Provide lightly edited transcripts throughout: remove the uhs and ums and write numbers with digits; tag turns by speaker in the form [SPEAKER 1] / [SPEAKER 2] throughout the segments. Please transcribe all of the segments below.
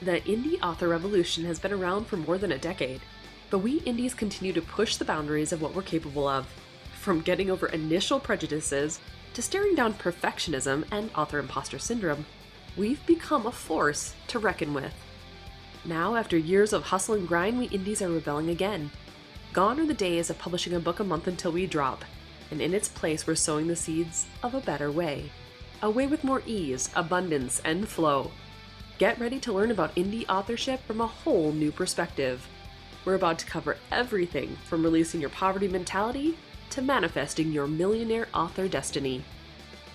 [SPEAKER 1] The indie author revolution has been around for more than a decade, but we indies continue to push the boundaries of what we're capable of. From getting over initial prejudices to staring down perfectionism and author imposter syndrome, we've become a force to reckon with. Now, after years of hustle and grind, we indies are rebelling again. Gone are the days of publishing a book a month until we drop, and in its place we're sowing the seeds of a better way. A way with more ease, abundance, and flow. Get ready to learn about indie authorship from a whole new perspective. We're about to cover everything from releasing your poverty mentality to manifesting your millionaire author destiny.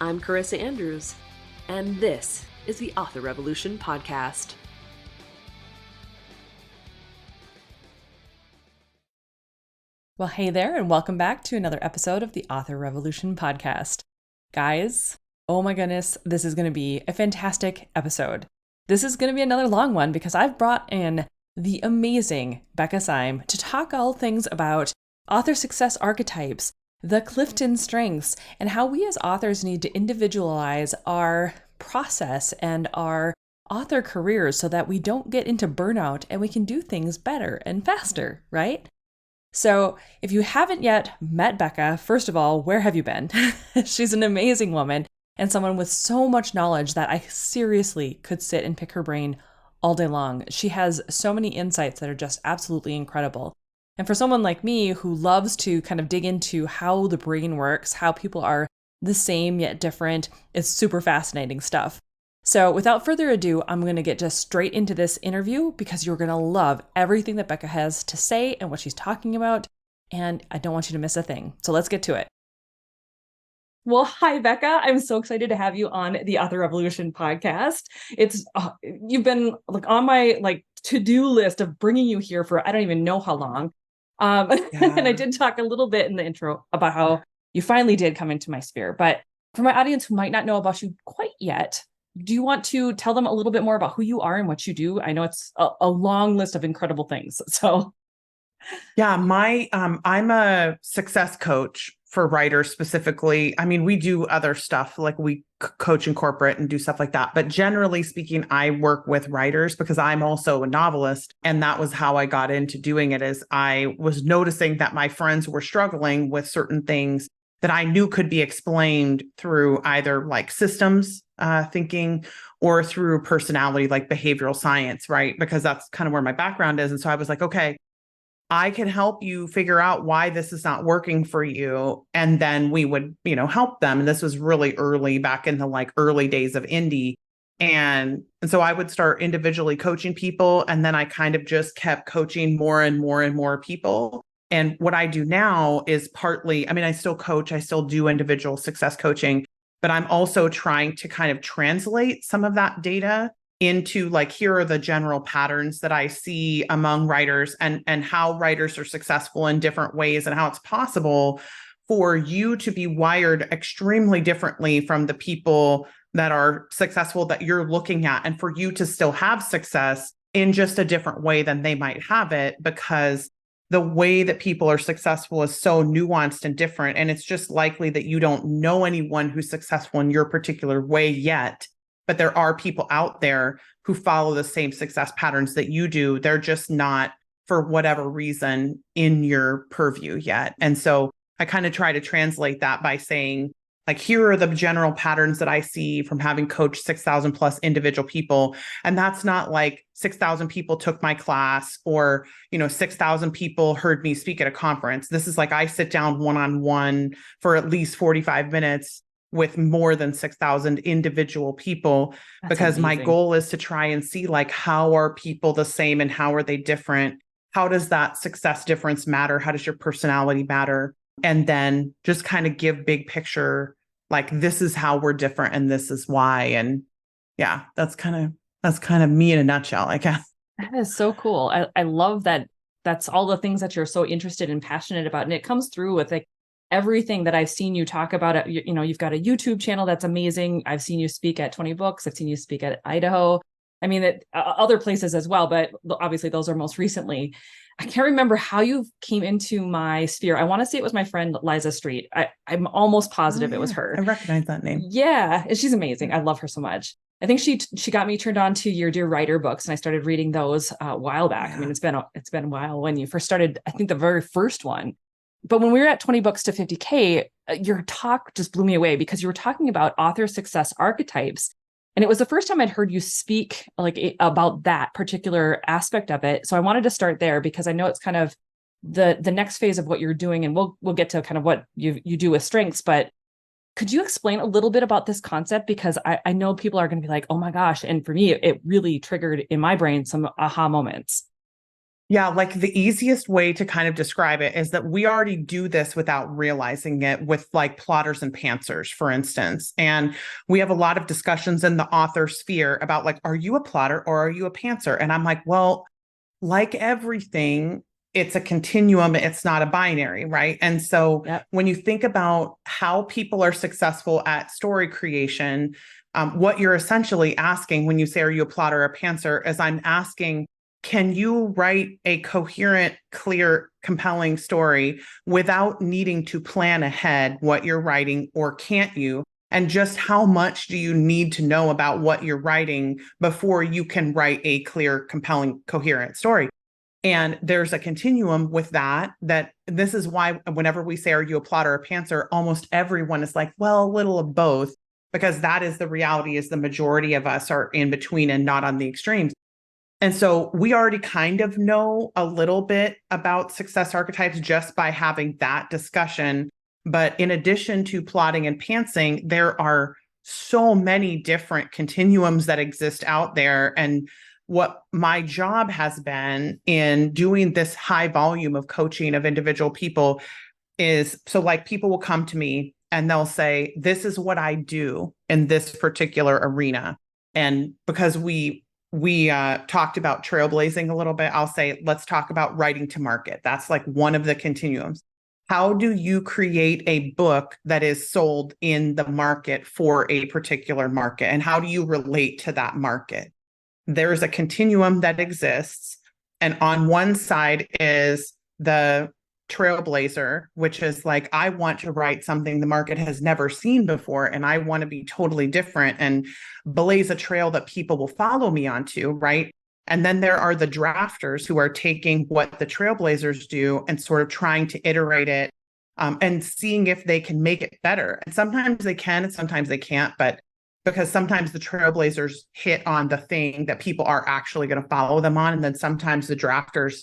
[SPEAKER 1] I'm Carissa Andrews, and this is the Author Revolution Podcast.
[SPEAKER 2] Well, hey there, and welcome back to another episode of the Author Revolution Podcast. Guys, oh my goodness, this is going to be a fantastic episode. This is going to be another long one because I've brought in the amazing Becca Syme to talk all things about author success archetypes, the CliftonStrengths, and how we as authors need to individualize our process and our author careers so that we don't get into burnout and we can do things better and faster, right? So if you haven't yet met Becca, first of all, where have you been? She's an amazing woman and someone with so much knowledge that I seriously could sit and pick her brain all day long. She has so many insights that are just absolutely incredible. And for someone like me who loves to kind of dig into how the brain works, how people are the same yet different, it's super fascinating stuff. So without further ado, I'm going to get just straight into this interview because you're going to love everything that Becca has to say and what she's talking about. And I don't want you to miss a thing. So let's get to it. Well, hi, Becca. I'm so excited to have you on the Author Revolution podcast. It's you've been on my to-do list of bringing you here for I don't even know how long. And I did talk a little bit in the intro about how you finally did come into my sphere. But for my audience who might not know about you quite yet, do you want to tell them a little bit more about who you are and what you do? I know it's a long list of incredible things. So,
[SPEAKER 3] yeah, I'm a success coach for writers specifically. I mean, we do other stuff like we coach in corporate and do stuff like that. But generally speaking, I work with writers because I'm also a novelist. And that was how I got into doing it, is I was noticing that my friends were struggling with certain things that I knew could be explained through either like systems thinking or through personality, like behavioral science, right? Because that's kind of where my background is. And so I was like, okay, I can help you figure out why this is not working for you. And then we would, help them. And this was really early, back in the early days of indie. And so I would start individually coaching people. And then I kind of just kept coaching more and more and more people. And what I do now is partly, I still coach, I still do individual success coaching, but I'm also trying to kind of translate some of that data into here are the general patterns that I see among writers and how writers are successful in different ways and how it's possible for you to be wired extremely differently from the people that are successful that you're looking at, and for you to still have success in just a different way than they might have it, because the way that people are successful is so nuanced and different. And it's just likely that you don't know anyone who's successful in your particular way yet. But there are people out there who follow the same success patterns that you do. They're just not, for whatever reason, in your purview yet. And so I kind of try to translate that by saying, here are the general patterns that I see from having coached 6,000 plus individual people. And that's not 6,000 people took my class or, 6,000 people heard me speak at a conference. This is I sit down one-on-one for at least 45 minutes with more than 6,000 individual people. That's because amazing. My goal is to try and see how are people the same and how are they different? How does that success difference matter? How does your personality matter? And then just kind of give big picture, this is how we're different and this is why. And yeah, that's kind of me in a nutshell, I guess.
[SPEAKER 2] That is so cool. I love that. That's all the things that you're so interested and passionate about. And it comes through with everything that I've seen you talk about. You've got a YouTube channel that's amazing. I've seen you speak at 20 Books. I've seen you speak at Idaho. Other places as well, but obviously those are most recently. I can't remember how you came into my sphere. I want to say it was my friend Liza Street. I'm almost positive it was her.
[SPEAKER 3] I recognize that name.
[SPEAKER 2] Yeah, and she's amazing. I love her so much. I think she got me turned on to your Dear Writer books, and I started reading those a while back.
[SPEAKER 3] Yeah.
[SPEAKER 2] I mean, it's been a while when you first started. I think the very first one, but when we were at 20 books to 50K, your talk just blew me away because you were talking about author success archetypes, and it was the first time I'd heard you speak about that particular aspect of it. So I wanted to start there because I know it's kind of the next phase of what you're doing, and we'll get to kind of what you do with strengths, but could you explain a little bit about this concept? Because I know people are going to be like, oh my gosh. And for me, it really triggered in my brain some aha moments.
[SPEAKER 3] Yeah, like the easiest way to kind of describe it is that we already do this without realizing it with like plotters and pantsers, for instance. And we have a lot of discussions in the author sphere about like, are you a plotter or are you a pantser? And I'm like, well, like everything, it's a continuum. It's not a binary, right? And so when you think about how people are successful at story creation, what you're essentially asking when you say, are you a plotter or a pantser, is I'm asking, can you write a coherent, clear, compelling story without needing to plan ahead what you're writing, or can't you? And just how much do you need to know about what you're writing before you can write a clear, compelling, coherent story? And there's a continuum with that this is why whenever we say, are you a plotter or a pantser, almost everyone is like, well, a little of both, because that is the reality, is the majority of us are in between and not on the extremes. And so we already kind of know a little bit about success archetypes just by having that discussion. But in addition to plotting and pantsing, there are so many different continuums that exist out there. And what my job has been in doing this high volume of coaching of individual people is, so like people will come to me and they'll say, this is what I do in this particular arena. And because we talked about trailblazing a little bit, I'll say, let's talk about writing to market. That's like one of the continuums. How do you create a book that is sold in the market for a particular market? And how do you relate to that market? There's a continuum that exists. And on one side is the trailblazer, which is like, I want to write something the market has never seen before, and I want to be totally different and blaze a trail that people will follow me onto, right? And then there are the drafters who are taking what the trailblazers do and sort of trying to iterate it, and seeing if they can make it better. And sometimes they can, and sometimes they can't, but because sometimes the trailblazers hit on the thing that people are actually going to follow them on. And then sometimes the drafters,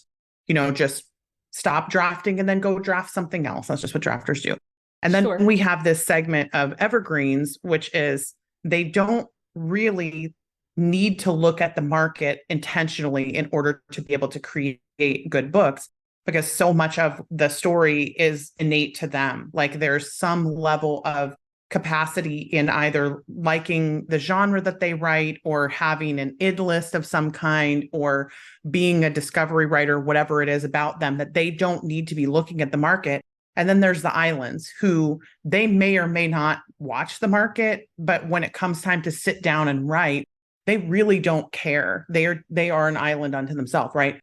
[SPEAKER 3] just stop drafting and then go draft something else. That's just what drafters do. And then we have this segment of evergreens, which is they don't really need to look at the market intentionally in order to be able to create good books, because so much of the story is innate to them. Like there's some level of capacity in either liking the genre that they write, or having an id list of some kind, or being a discovery writer, whatever it is about them, that they don't need to be looking at the market. And then there's the islands, who they may or may not watch the market, but when it comes time to sit down and write, they really don't care. They are an island unto themselves, right?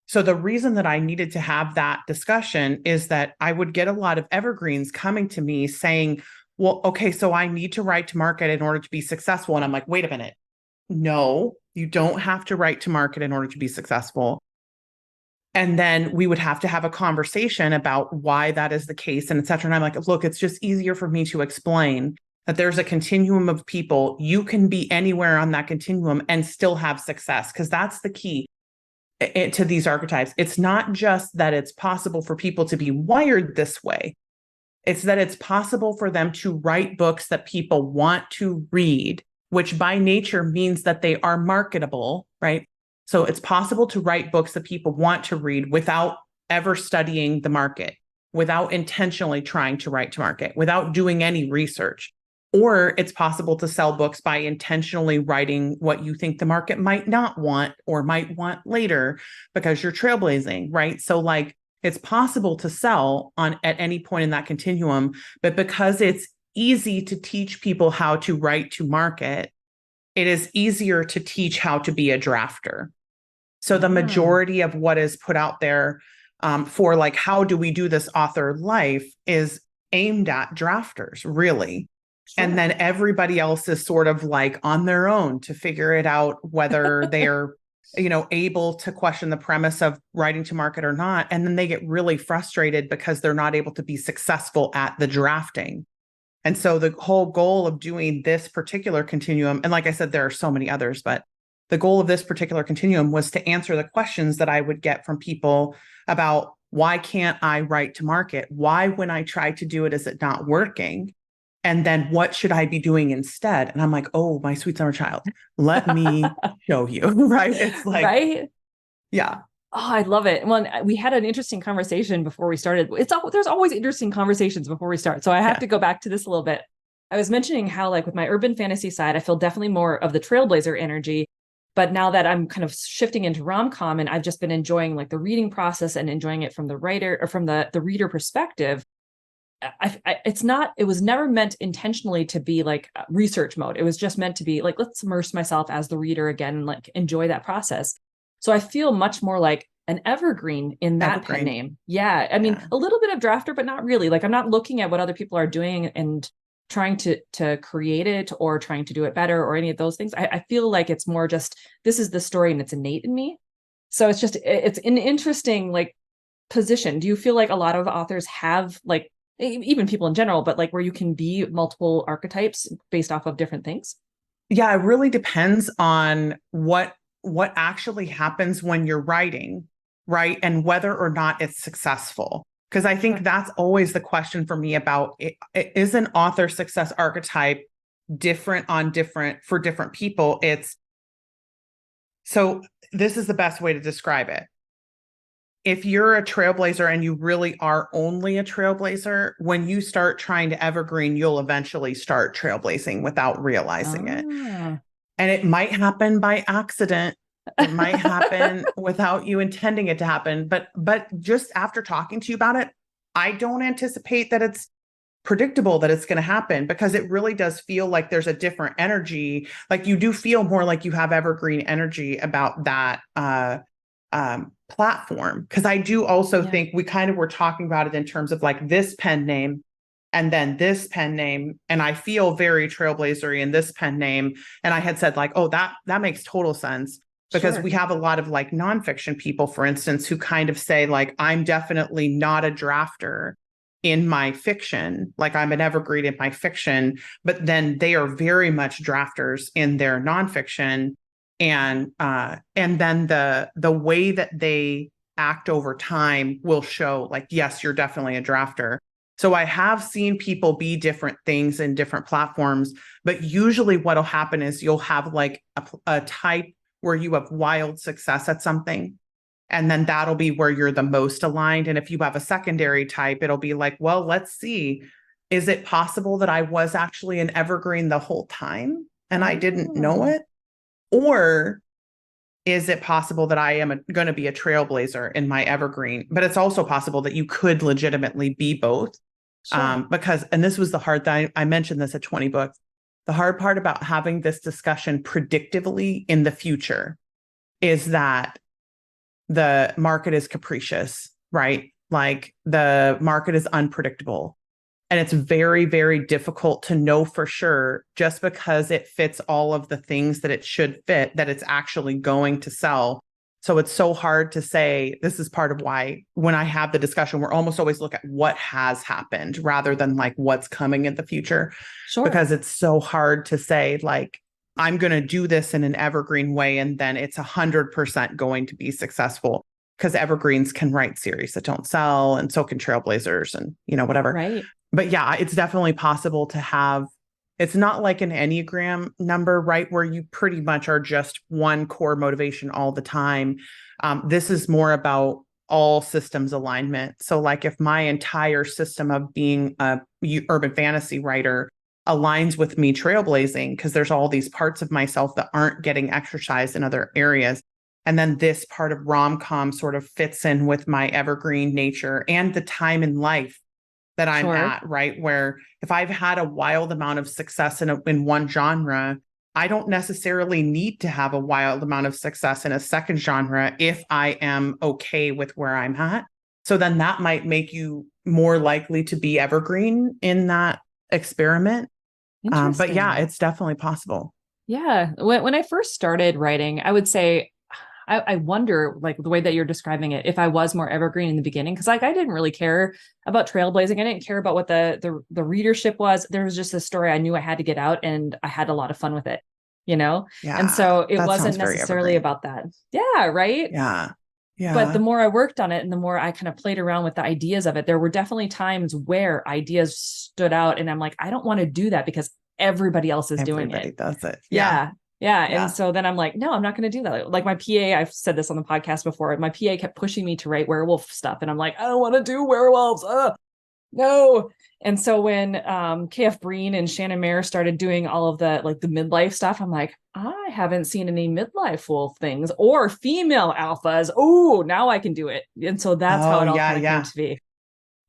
[SPEAKER 3] So the reason that I needed to have that discussion is that I would get a lot of evergreens coming to me saying, well, okay, so I need to write to market in order to be successful. And I'm like, wait a minute. No, you don't have to write to market in order to be successful. And then we would have to have a conversation about why that is the case, and et cetera. And I'm like, look, it's just easier for me to explain that there's a continuum of people. You can be anywhere on that continuum and still have success, because that's the key to these archetypes. It's not just that it's possible for people to be wired this way. It's that it's possible for them to write books that people want to read, which by nature means that they are marketable, right? So it's possible to write books that people want to read without ever studying the market, without intentionally trying to write to market, without doing any research. Or it's possible to sell books by intentionally writing what you think the market might not want or might want later because you're trailblazing, right? So like, it's possible to sell at any point in that continuum, but because it's easy to teach people how to write to market, it is easier to teach how to be a drafter. So the majority of what is put out there for like, how do we do this author life, is aimed at drafters, really. And then everybody else is sort of like on their own to figure it out, whether they're, able to question the premise of writing to market or not. And then they get really frustrated because they're not able to be successful at the drafting. And so the whole goal of doing this particular continuum, and like I said, there are so many others, but the goal of this particular continuum was to answer the questions that I would get from people about why can't I write to market? Why, when I try to do it, is it not working? And then what should I be doing instead? And I'm like, oh, my sweet summer child, let me show you. Right. It's like,
[SPEAKER 2] right.
[SPEAKER 3] Yeah.
[SPEAKER 2] Oh, I love it. Well, we had an interesting conversation before we started. There's always interesting conversations before we start. So I have to go back to this a little bit. I was mentioning how, like, with my urban fantasy side, I feel definitely more of the trailblazer energy. But now that I'm kind of shifting into rom-com, and I've just been enjoying like the reading process and enjoying it from the writer or from the reader perspective, it was never meant intentionally to be like research mode. It was just meant to be like, let's immerse myself as the reader again and like enjoy that process. So I feel much more like an evergreen in that pen name. Yeah. I mean, a little bit of drafter, but not really. Like, I'm not looking at what other people are doing and trying to create it or trying to do it better or any of those things. I feel like it's more just, this is the story and it's innate in me. So it's an interesting like position. Do you feel like a lot of authors have, like, even people in general, but like where you can be multiple archetypes based off of different things?
[SPEAKER 3] Yeah, it really depends on what actually happens when you're writing, right? And whether or not it's successful. Because I think that's always the question for me about is an author success archetype different for different people? So this is the best way to describe it. If you're a trailblazer and you really are only a trailblazer, when you start trying to evergreen, you'll eventually start trailblazing without realizing it. And it might happen by accident. It might happen without you intending it to happen. But just after talking to you about it, I don't anticipate that it's predictable that it's going to happen, because it really does feel like there's a different energy. Like, you do feel more like you have evergreen energy about that platform. Because I do also think we kind of were talking about it in terms of like this pen name and then this pen name. And I feel very trailblazery in this pen name. And I had said like, oh, that makes total sense. Because we have a lot of like nonfiction people, for instance, who kind of say like, I'm definitely not a drafter in my fiction. Like, I'm an evergreen in my fiction, but then they are very much drafters in their nonfiction. And then the way that they act over time will show like, yes, you're definitely a drafter. So I have seen people be different things in different platforms, but usually what'll happen is you'll have like a type where you have wild success at something, and then that'll be where you're the most aligned. And if you have a secondary type, it'll be like, well, let's see, is it possible that I was actually an evergreen the whole time and I didn't know it? Or is it possible that I am going to be a trailblazer in my evergreen? But it's also possible that you could legitimately be both. Because, and this was the hard thing, I mentioned this at 20 books, the hard part about having this discussion predictively in the future is that the market is capricious, right? Like, the market is unpredictable. And it's very, very difficult to know for sure, just because it fits all of the things that it should fit, that it's actually going to sell. So it's so hard to say. This is part of why when I have the discussion, we're almost always look at what has happened rather than like what's coming in the future. Because it's so hard to say like, I'm going to do this in an evergreen way, and then it's 100% going to be successful. Because evergreens can write series that don't sell, and so can trailblazers, and whatever.
[SPEAKER 2] Right.
[SPEAKER 3] But yeah, it's definitely possible to have, it's not like an Enneagram number, right? Where you pretty much are just one core motivation all the time. This is more about all systems alignment. So like, if my entire system of being a urban fantasy writer aligns with me trailblazing, because there's all these parts of myself that aren't getting exercised in other areas. And then this part of rom-com sort of fits in with my evergreen nature and the time in life that I'm at, right? Where if I've had a wild amount of success in one genre, I don't necessarily need to have a wild amount of success in a second genre if I am okay with where I'm at. So then that might make you more likely to be evergreen in that experiment. But yeah,
[SPEAKER 2] Interesting.
[SPEAKER 3] it's definitely possible.
[SPEAKER 2] Yeah. When I first started writing, I would say I wonder, like the way that you're describing it, if I was more evergreen in the beginning, because like I didn't really care about trailblazing. I didn't care about what the readership was. There was just a story I knew I had to get out, and I had a lot of fun with it, you know? And
[SPEAKER 3] Yeah,
[SPEAKER 2] so it
[SPEAKER 3] that sounds
[SPEAKER 2] wasn't
[SPEAKER 3] very
[SPEAKER 2] necessarily
[SPEAKER 3] evergreen.
[SPEAKER 2] about that. Yeah, right.
[SPEAKER 3] Yeah.
[SPEAKER 2] But the
[SPEAKER 3] Yeah.
[SPEAKER 2] more I worked on it and the more I kind of played around with the ideas of it, there were definitely times where ideas stood out, and I'm like, I don't want to do that because everybody else is doing it.
[SPEAKER 3] Everybody does it. Yeah.
[SPEAKER 2] Yeah. Yeah. And
[SPEAKER 3] Yeah.
[SPEAKER 2] so then I'm like, no, I'm not going to do that. Like my PA, I've said this on the podcast before. My PA kept pushing me to write werewolf stuff. And I'm like, I don't want to do werewolves. No. And so when KF Breen and Shannon Mayer started doing all of the like the midlife stuff, I'm like, I haven't seen any midlife wolf things or female alphas. Oh, now I can do it. And so that's how
[SPEAKER 3] Oh,
[SPEAKER 2] it all
[SPEAKER 3] yeah.
[SPEAKER 2] kind of came
[SPEAKER 3] Yeah.
[SPEAKER 2] to be.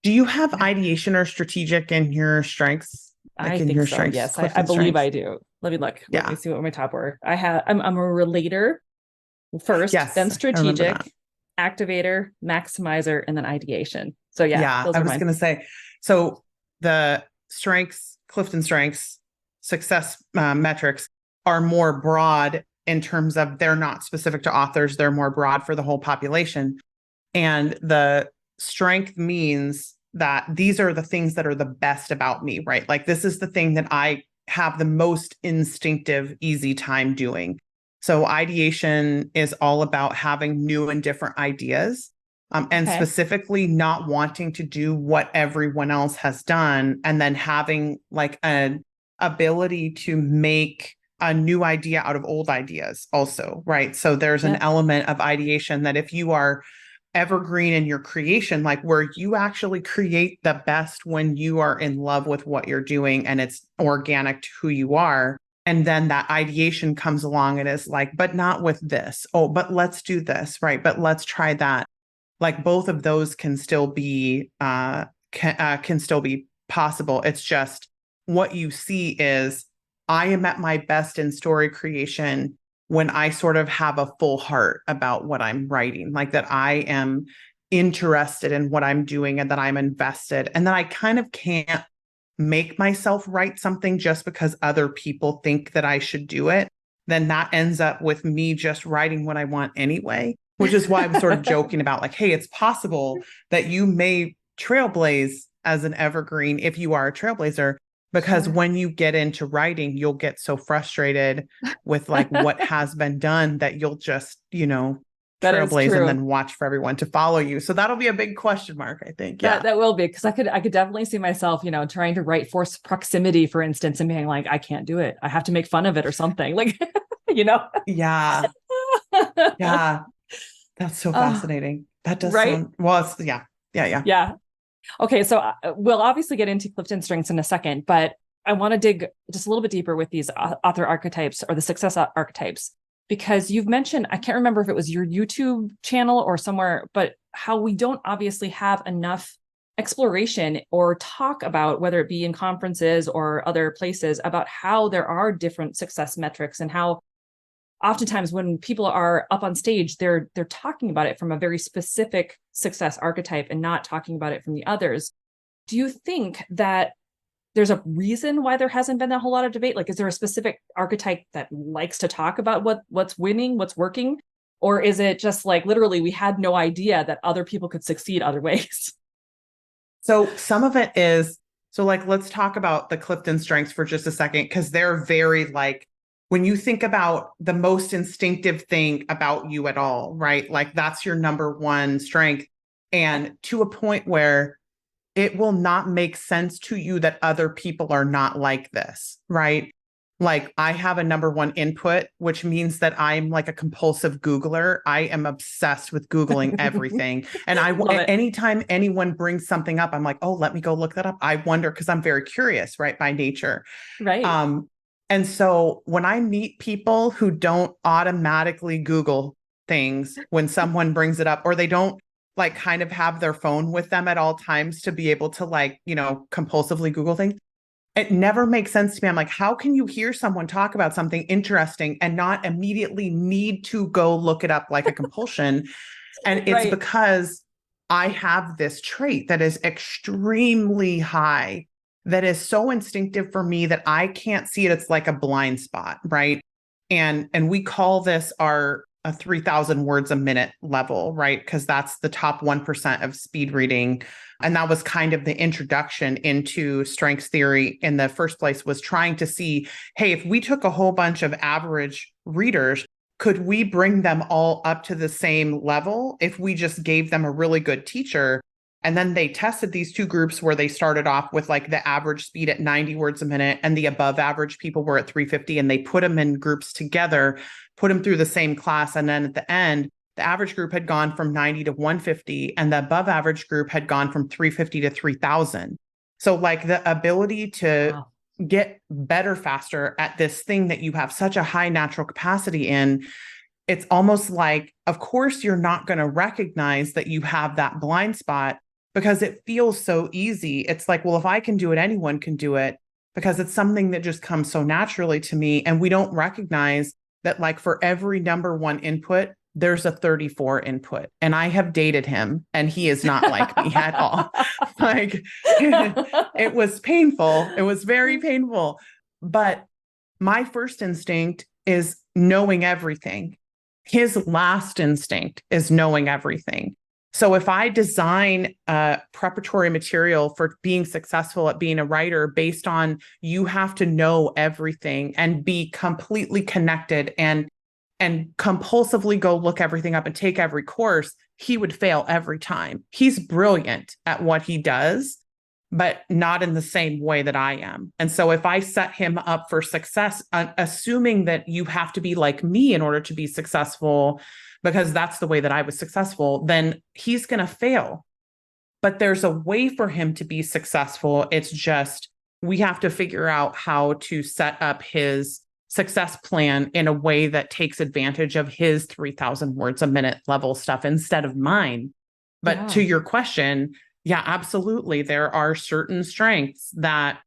[SPEAKER 3] Do you have ideation or strategic in your strengths?
[SPEAKER 2] I
[SPEAKER 3] Like in
[SPEAKER 2] think
[SPEAKER 3] your
[SPEAKER 2] so.
[SPEAKER 3] strengths,
[SPEAKER 2] Yes, I
[SPEAKER 3] Clifton
[SPEAKER 2] believe
[SPEAKER 3] strengths?
[SPEAKER 2] I do. Let me look. Let me
[SPEAKER 3] Yeah.
[SPEAKER 2] see what my top were. I'm a relator first, then
[SPEAKER 3] Yes. I remember that.
[SPEAKER 2] strategic, activator, maximizer, and then ideation. So yeah,
[SPEAKER 3] Yeah.
[SPEAKER 2] those
[SPEAKER 3] I
[SPEAKER 2] are
[SPEAKER 3] was
[SPEAKER 2] mine.
[SPEAKER 3] going to say, so the strengths, Clifton strengths, success metrics are more broad in terms of they're not specific to authors. They're more broad for the whole population. And the strength means that these are the things that are the best about me, right? Like this is the thing that I have the most instinctive, easy time doing. So ideation is all about having new and different ideas, and
[SPEAKER 2] Okay.
[SPEAKER 3] specifically not wanting to do what everyone else has done, and then having like an ability to make a new idea out of old ideas also, right? So there's an
[SPEAKER 2] Yep.
[SPEAKER 3] element of ideation that if you are evergreen in your creation, like where you actually create the best when you are in love with what you're doing and it's organic to who you are. And then that ideation comes along and is like, but not with this. Oh, but let's do this, right? But let's try that. Like both of those can still be can still be possible. It's just what you see is I am at my best in story creation when I sort of have a full heart about what I'm writing, like that I am interested in what I'm doing and that I'm invested, and that I kind of can't make myself write something just because other people think that I should do it. Then that ends up with me just writing what I want anyway, which is why I'm sort of joking about like, hey, it's possible that you may trailblaze as an evergreen if you are a trailblazer, because
[SPEAKER 2] Sure.
[SPEAKER 3] when you get into writing, you'll get so frustrated with like what has been done that you'll just,
[SPEAKER 2] That is
[SPEAKER 3] trailblaze and
[SPEAKER 2] true.
[SPEAKER 3] then watch for everyone to follow you. So that'll be a big question mark, I think. Yeah.
[SPEAKER 2] That will be because I could definitely see myself, trying to write force proximity, for instance, and being like, I can't do it. I have to make fun of it or something. Like, you know.
[SPEAKER 3] Yeah. Yeah. That's so
[SPEAKER 2] Oh,
[SPEAKER 3] fascinating. That does
[SPEAKER 2] right.
[SPEAKER 3] sound, well, it's, yeah. Yeah. Yeah.
[SPEAKER 2] Yeah. Okay, so we'll obviously get into Clifton strengths in a second, but I want to dig just a little bit deeper with these author archetypes or the success archetypes, because you've mentioned, I can't remember if it was your YouTube channel or somewhere, but how we don't obviously have enough exploration or talk about, whether it be in conferences or other places, about how there are different success metrics and how oftentimes when people are up on stage, they're talking about it from a very specific success archetype and not talking about it from the others. Do you think that there's a reason why there hasn't been a whole lot of debate? Like, is there a specific archetype that likes to talk about what's winning, what's working? Or is it just like literally we had no idea that other people could succeed other ways?
[SPEAKER 3] So some of it is, so like, let's talk about the Clifton strengths for just a second, because they're very like, when you think about the most instinctive thing about you at all, right? Like that's your number one strength. And to a point where it will not make sense to you that other people are not like this, right? Like I have a number one input, which means that I'm like a compulsive Googler. I am obsessed with Googling everything. And
[SPEAKER 2] Love it.
[SPEAKER 3] anytime anyone brings something up, I'm like, oh, let me go look that up. I wonder, because I'm very curious, right, by nature.
[SPEAKER 2] Right.
[SPEAKER 3] Um, and so when I meet people who don't automatically Google things when someone brings it up, or they don't like kind of have their phone with them at all times to be able to like, compulsively Google things, it never makes sense to me. I'm like, how can you hear someone talk about something interesting and not immediately need to go look it up like a compulsion? And it's because I have this trait that is extremely high, that is so instinctive for me that I can't see it. It's like a blind spot, right? And we call this our a 3,000 words a minute level, right? Because that's the top 1% of speed reading. And that was kind of the introduction into strengths theory in the first place, was trying to see, hey, if we took a whole bunch of average readers, could we bring them all up to the same level if we just gave them a really good teacher? And then they tested these two groups where they started off with like the average speed at 90 words a minute and the above average people were at 350, and they put them in groups together, put them through the same class. And then at the end, the average group had gone from 90 to 150 and the above average group had gone from 350 to 3,000. So like the ability to get better faster at this thing that you have such a high natural capacity in, it's almost like, of course, you're not going to recognize that you have that blind spot because it feels so easy. It's like, well, if I can do it, anyone can do it, because it's something that just comes so naturally to me. And we don't recognize that, like, for every number one input, there's a 34 input. And I have dated him and he is not like me at all. Like, it was painful. It was very painful. But my first instinct is knowing everything. His last instinct is knowing everything. So if I design a preparatory material for being successful at being a writer based on you have to know everything and be completely connected and compulsively go look everything up and take every course, he would fail every time. He's brilliant at what he does, but not in the same way that I am. And so if I set him up for success, assuming that you have to be like me in order to be successful, because that's the way that I was successful, then he's going to fail. But there's a way for him to be successful. It's just, we have to figure out how to set up his success plan in a way that takes advantage of his 3,000 words a minute level stuff instead of mine. But to your question, yeah, absolutely. There are certain strengths that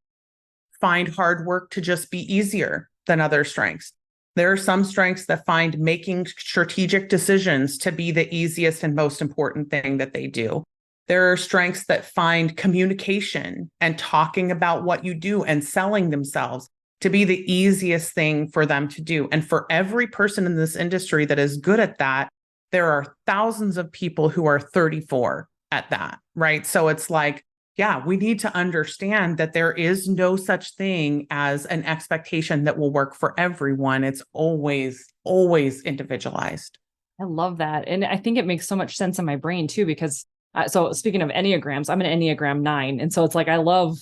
[SPEAKER 3] find hard work to just be easier than other strengths. There are some strengths that find making strategic decisions to be the easiest and most important thing that they do. There are strengths that find communication and talking about what you do and selling themselves to be the easiest thing for them to do. And for every person in this industry that is good at that, there are thousands of people who are 34 at that, right? So it's like, yeah, we need to understand that there is no such thing as an expectation that will work for everyone. It's always, always individualized.
[SPEAKER 2] I love that. And I think it makes so much sense in my brain too, because so speaking of Enneagrams, I'm an Enneagram 9. And so it's like, I love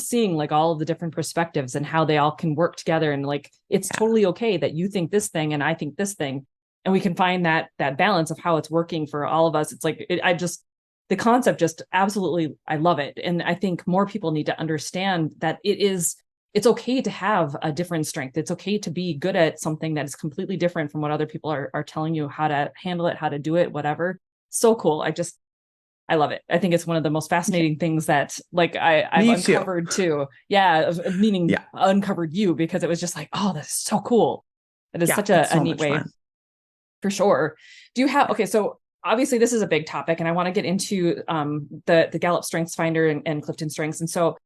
[SPEAKER 2] seeing like all of the different perspectives and how they all can work together. And like, it's totally okay that you think this thing and I think this thing. And we can find that balance of how it's working for all of us. It's like, the concept just absolutely, I love it. And I think more people need to understand that it's okay to have a different strength. It's okay to be good at something that is completely different from what other people are telling you how to handle it, how to do it, whatever. So cool. I love it. I think it's one of the most fascinating things that like I've uncovered too. Yeah. Meaning uncovered you, because it was just like, oh, this is so cool. It is such a neat way. Fun. For sure. Do you have, okay. So obviously this is a big topic and I want to get into the Gallup Strengths Finder and CliftonStrengths. And so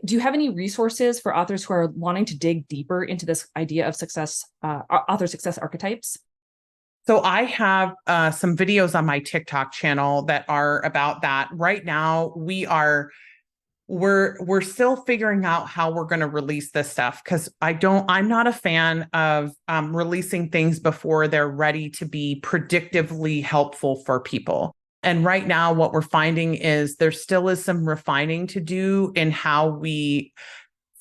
[SPEAKER 2] do you have any resources for authors who are wanting to dig deeper into this idea of success, author success archetypes?
[SPEAKER 3] So I have some videos on my TikTok channel that are about that. Right now, we're still figuring out how we're going to release this stuff, because I'm not a fan of releasing things before they're ready to be predictively helpful for people. And right now, what we're finding is there still is some refining to do in how we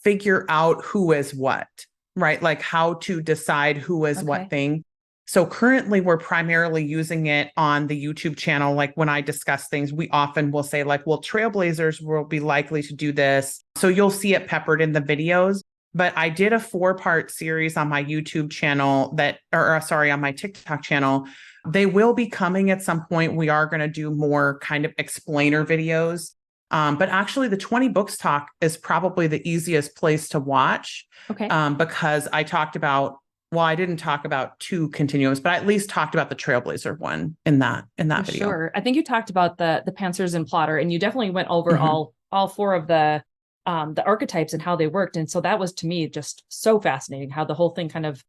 [SPEAKER 3] figure out who is what, right? Like how to decide who is what thing. So currently we're primarily using it on the YouTube channel. Like when I discuss things, we often will say like, well, trailblazers will be likely to do this. So you'll see it peppered in the videos. But I did a 4-part series on my YouTube channel on my TikTok channel. They will be coming at some point. We are going to do more kind of explainer videos. But actually the 20 books talk is probably the easiest place to watch. Because I talked about, well, I didn't talk about 2 continuums, but I at least talked about the Trailblazer one in that video.
[SPEAKER 2] Sure. I think you talked about the Pantsers and Plotter, and you definitely went over all 4 of the the archetypes and how they worked. And so that was, to me, just so fascinating how the whole thing kind of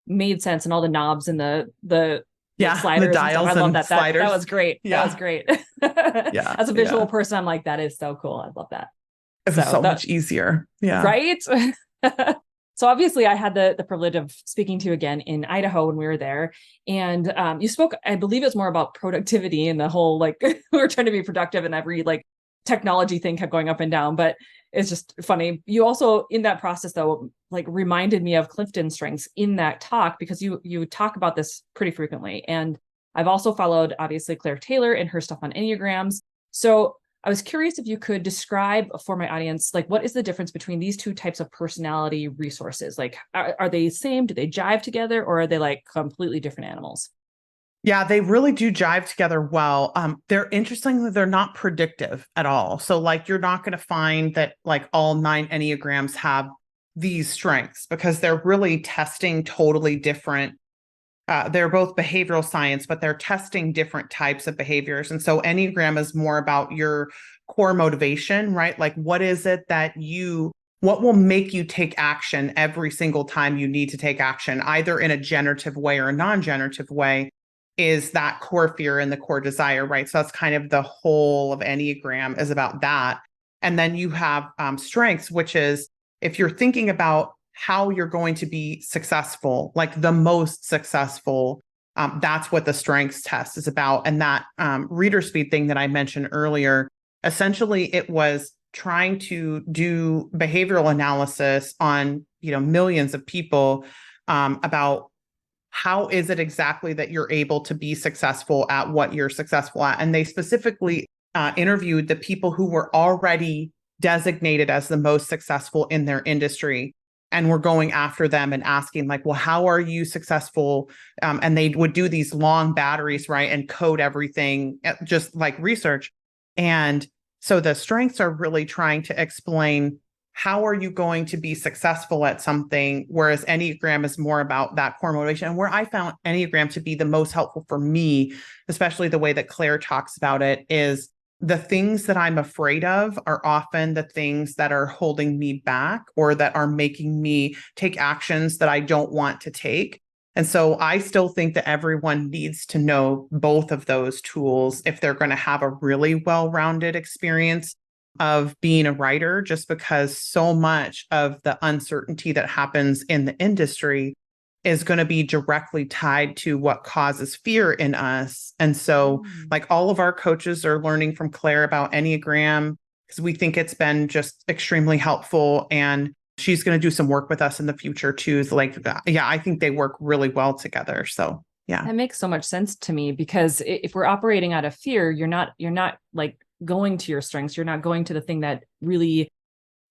[SPEAKER 2] made sense, and all the knobs and the sliders
[SPEAKER 3] the dials
[SPEAKER 2] and stuff. I love that.
[SPEAKER 3] sliders.
[SPEAKER 2] That was great.
[SPEAKER 3] Yeah.
[SPEAKER 2] That was great.
[SPEAKER 3] Yeah.
[SPEAKER 2] As a visual person, I'm like, that is so cool. I love that.
[SPEAKER 3] It was so much easier. Yeah.
[SPEAKER 2] Right. So obviously I had the privilege of speaking to you again in Idaho when we were there. And you spoke, I believe it's more about productivity and the whole, like, we were trying to be productive and every like technology thing kept going up and down, but it's just funny. You also, in that process though, like reminded me of CliftonStrengths in that talk, because you talk about this pretty frequently. And I've also followed obviously Claire Taylor and her stuff on Enneagrams. So I was curious if you could describe for my audience, like, what is the difference between these two types of personality resources? Like, are they the same? Do they jive together, or are they like completely different animals?
[SPEAKER 3] Yeah, they really do jive together well. They're interestingly, they're not predictive at all. So like, you're not going to find that like all 9 Enneagrams have these strengths, because they're really testing totally different. They're both behavioral science, but they're testing different types of behaviors. And so Enneagram is more about your core motivation, right? Like, what is it what will make you take action every single time you need to take action, either in a generative way or a non-generative way, is that core fear and the core desire, right? So that's kind of the whole of Enneagram is about that. And then you have strengths, which is if you're thinking about how you're going to be successful, like the most successful, that's what the strengths test is about. And that reader speed thing that I mentioned earlier, essentially it was trying to do behavioral analysis on, millions of people about how is it exactly that you're able to be successful at what you're successful at. And they specifically interviewed the people who were already designated as the most successful in their industry. And we're going after them and asking like, well, how are you successful? And they would do these long batteries, right? And code everything, just like research. And so the strengths are really trying to explain, how are you going to be successful at something? Whereas Enneagram is more about that core motivation. And where I found Enneagram to be the most helpful for me, especially the way that Claire talks about it, is the things that I'm afraid of are often the things that are holding me back or that are making me take actions that I don't want to take. And so I still think that everyone needs to know both of those tools if they're going to have a really well-rounded experience of being a writer, just because so much of the uncertainty that happens in the industry is going to be directly tied to what causes fear in us. And so like all of our coaches are learning from Claire about Enneagram, because we think it's been just extremely helpful. And she's going to do some work with us in the future too. Like, yeah, I think they work really well together. So yeah.
[SPEAKER 2] That makes so much sense to me, because if we're operating out of fear, you're not like going to your strengths. You're not going to the thing that really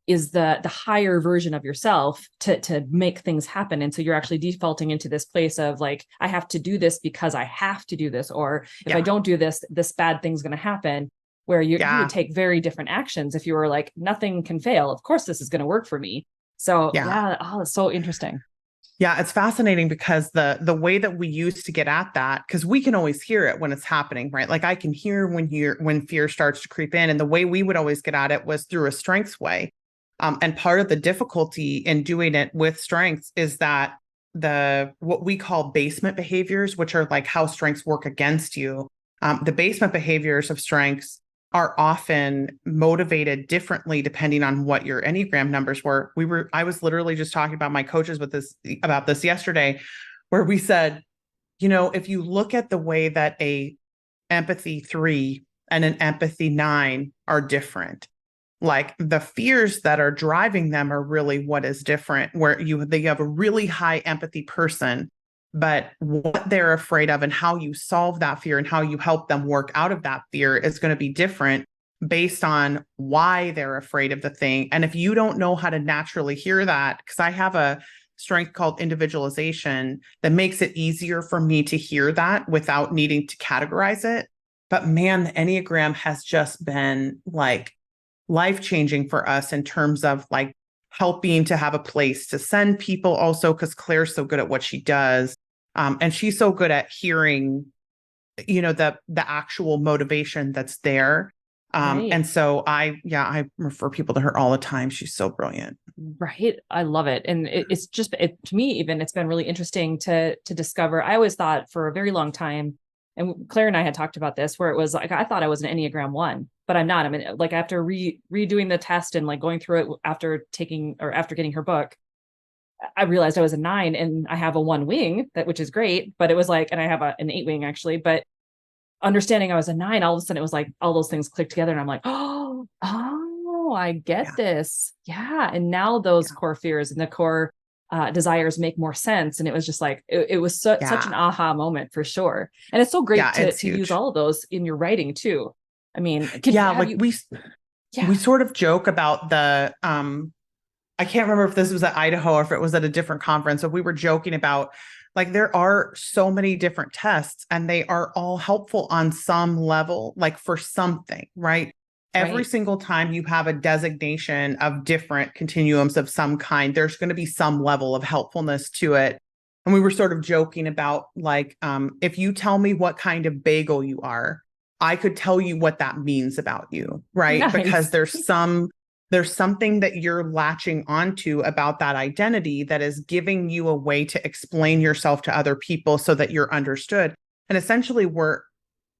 [SPEAKER 2] is the higher version of yourself to make things happen. And so you're actually defaulting into this place of like, I have to do this because I have to do this, or if I don't do this, this bad thing's going to happen, where you would take very different actions if you were like, nothing can fail. Of course, this is going to work for me. So it's so interesting.
[SPEAKER 3] Yeah, it's fascinating because the way that we used to get at that, because we can always hear it when it's happening, right? Like I can hear when fear starts to creep in, and the way we would always get at it was through a strengths way. And part of the difficulty in doing it with strengths is that what we call basement behaviors, which are like how strengths work against you, the basement behaviors of strengths are often motivated differently depending on what your Enneagram numbers were. I was literally just talking about my coaches about this yesterday, where we said, if you look at the way that a empathy 3 and an empathy 9 are different, like the fears that are driving them are really what is different, where they have a really high empathy person, but what they're afraid of and how you solve that fear and how you help them work out of that fear is going to be different based on why they're afraid of the thing. And if you don't know how to naturally hear that, because I have a strength called individualization that makes it easier for me to hear that without needing to categorize it. But man, the Enneagram has just been like life-changing for us in terms of like helping to have a place to send people also, because Claire's so good at what she does. And she's so good at hearing, the actual motivation that's there.
[SPEAKER 2] Right.
[SPEAKER 3] And so I refer people to her all the time. She's so brilliant.
[SPEAKER 2] Right. I love it. And it's just, to me, even it's been really interesting to discover. I always thought for a very long time, and Claire and I had talked about this, where it was like, I thought I was an Enneagram 1, but I'm not. I mean, like after redoing the test and like going through it after getting her book, I realized I was a 9, and I have a 1 wing, which is great, but it was like, and I have an 8 wing actually, but understanding I was a 9, all of a sudden it was like all those things clicked together, and I'm like, oh, I get
[SPEAKER 3] Yeah.
[SPEAKER 2] this. Yeah. And now those core fears and the core desires make more sense. And it was just like, it was such an aha moment for sure. And it's so great
[SPEAKER 3] It's
[SPEAKER 2] to use
[SPEAKER 3] huge.
[SPEAKER 2] all of those in your writing too. I mean,
[SPEAKER 3] We sort of joke about the I can't remember if this was at Idaho or if it was at a different conference, but we were joking about like there are so many different tests and they are all helpful on some level, like for something, right? Every
[SPEAKER 2] right.
[SPEAKER 3] single time you have a designation of different continuums of some kind, there's going to be some level of helpfulness to it. And we were sort of joking about like, if you tell me what kind of bagel you are, I could tell you what that means about you, right? Because
[SPEAKER 2] Nice.
[SPEAKER 3] there's something that you're latching onto about that identity that is giving you a way to explain yourself to other people so that you're understood. And essentially, we're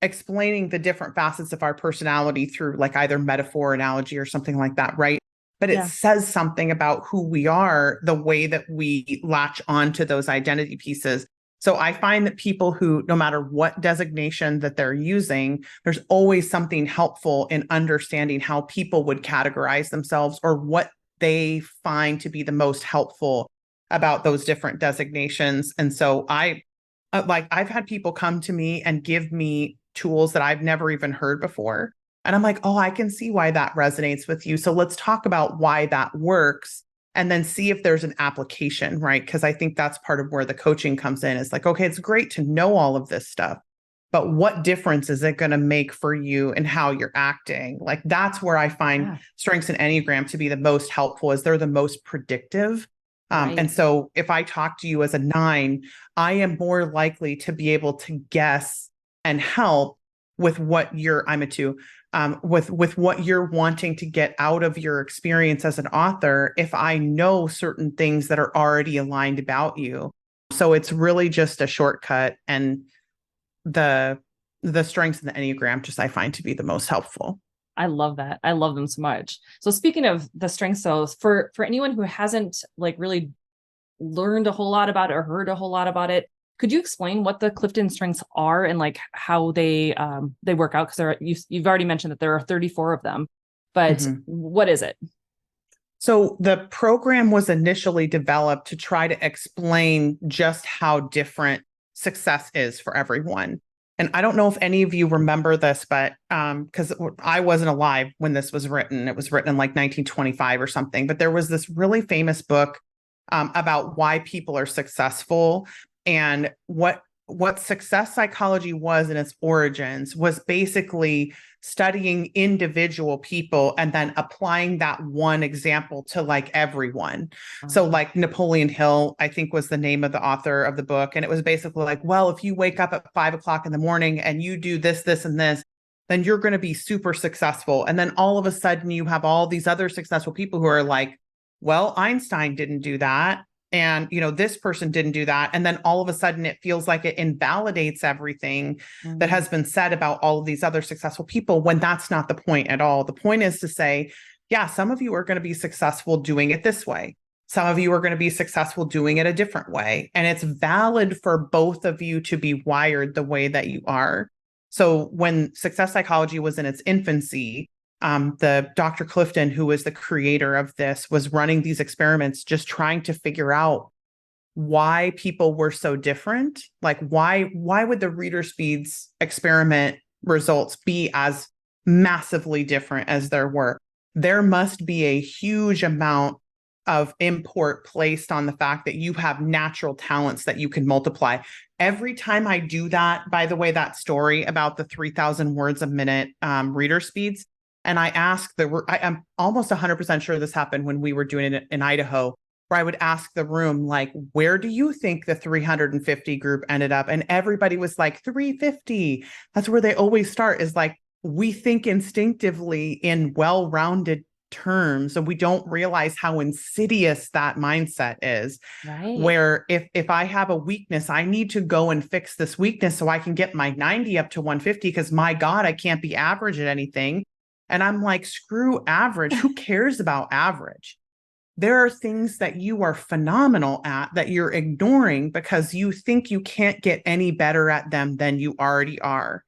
[SPEAKER 3] explaining the different facets of our personality through like either metaphor, analogy, or something like that, right? But it
[SPEAKER 2] Yeah.
[SPEAKER 3] says something about who we are, the way that we latch onto those identity pieces. So I find that people who, no matter what designation that they're using, there's always something helpful in understanding how people would categorize themselves or what they find to be the most helpful about those different designations. And so I've had people come to me and give me tools that I've never even heard before. And I'm like, oh, I can see why that resonates with you. So let's talk about why that works and then see if there's an application, right? Because I think that's part of where the coaching comes in. It's like, okay, it's great to know all of this stuff, but what difference is it going to make for you and how you're acting? Like that's where I find strengths and Enneagram to be the most helpful, is they're the most predictive.
[SPEAKER 2] Right.
[SPEAKER 3] And so if I talk to you as a 9, I am more likely to be able to guess and help with what I'm a 2, with what you're wanting to get out of your experience as an author, if I know certain things that are already aligned about you. So it's really just a shortcut, and the strengths in the Enneagram just I find to be the most helpful.
[SPEAKER 2] I love that. I love them so much. So speaking of the strengths, so for anyone who hasn't like really learned a whole lot about it or heard a whole lot about it, could you explain what the Clifton strengths are and like how they work out? Because you've already mentioned that there are 34 of them, but what is it?
[SPEAKER 3] So the program was initially developed to try to explain just how different success is for everyone. And I don't know if any of you remember this, but because I wasn't alive when this was written. It was written in like 1925 or something. But there was this really famous book about why people are successful, and what success psychology was in its origins was basically studying individual people and then applying that one example to like everyone. So like Napoleon Hill, I think, was the name of the author of the book. And it was basically like, well, if you wake up at 5 o'clock in the morning and you do this, this, and this, then you're going to be super successful. And then all of a sudden you have all these other successful people who are like, well, Einstein didn't do that. And, this person didn't do that. And then all of a sudden it feels like it invalidates everything that has been said about all of these other successful people, when that's not the point at all. The point is to say, yeah, some of you are going to be successful doing it this way. Some of you are going to be successful doing it a different way. And it's valid for both of you to be wired the way that you are. So when success psychology was in its infancy, the Dr. Clifton, who was the creator of this, was running these experiments, just trying to figure out why people were so different. Like why would the reader speeds experiment results be as massively different as there were? There must be a huge amount of import placed on the fact that you have natural talents that you can multiply. Every time I do that, by the way, that story about the 3,000 words a minute reader speeds, and I asked I'm almost 100% sure this happened when we were doing it in Idaho, where I would ask the room, like, where do you think the 350 group ended up? And everybody was like, 350. That's where they always start, is like, we think instinctively in well-rounded terms, and we don't realize how insidious that mindset is.
[SPEAKER 2] Right.
[SPEAKER 3] Where if I have a weakness, I need to go and fix this weakness so I can get my 90 up to 150, because my God, I can't be average at anything. And I'm like, screw average. Who cares about average? There are things that you are phenomenal at that you're ignoring because you think you can't get any better at them than you already are,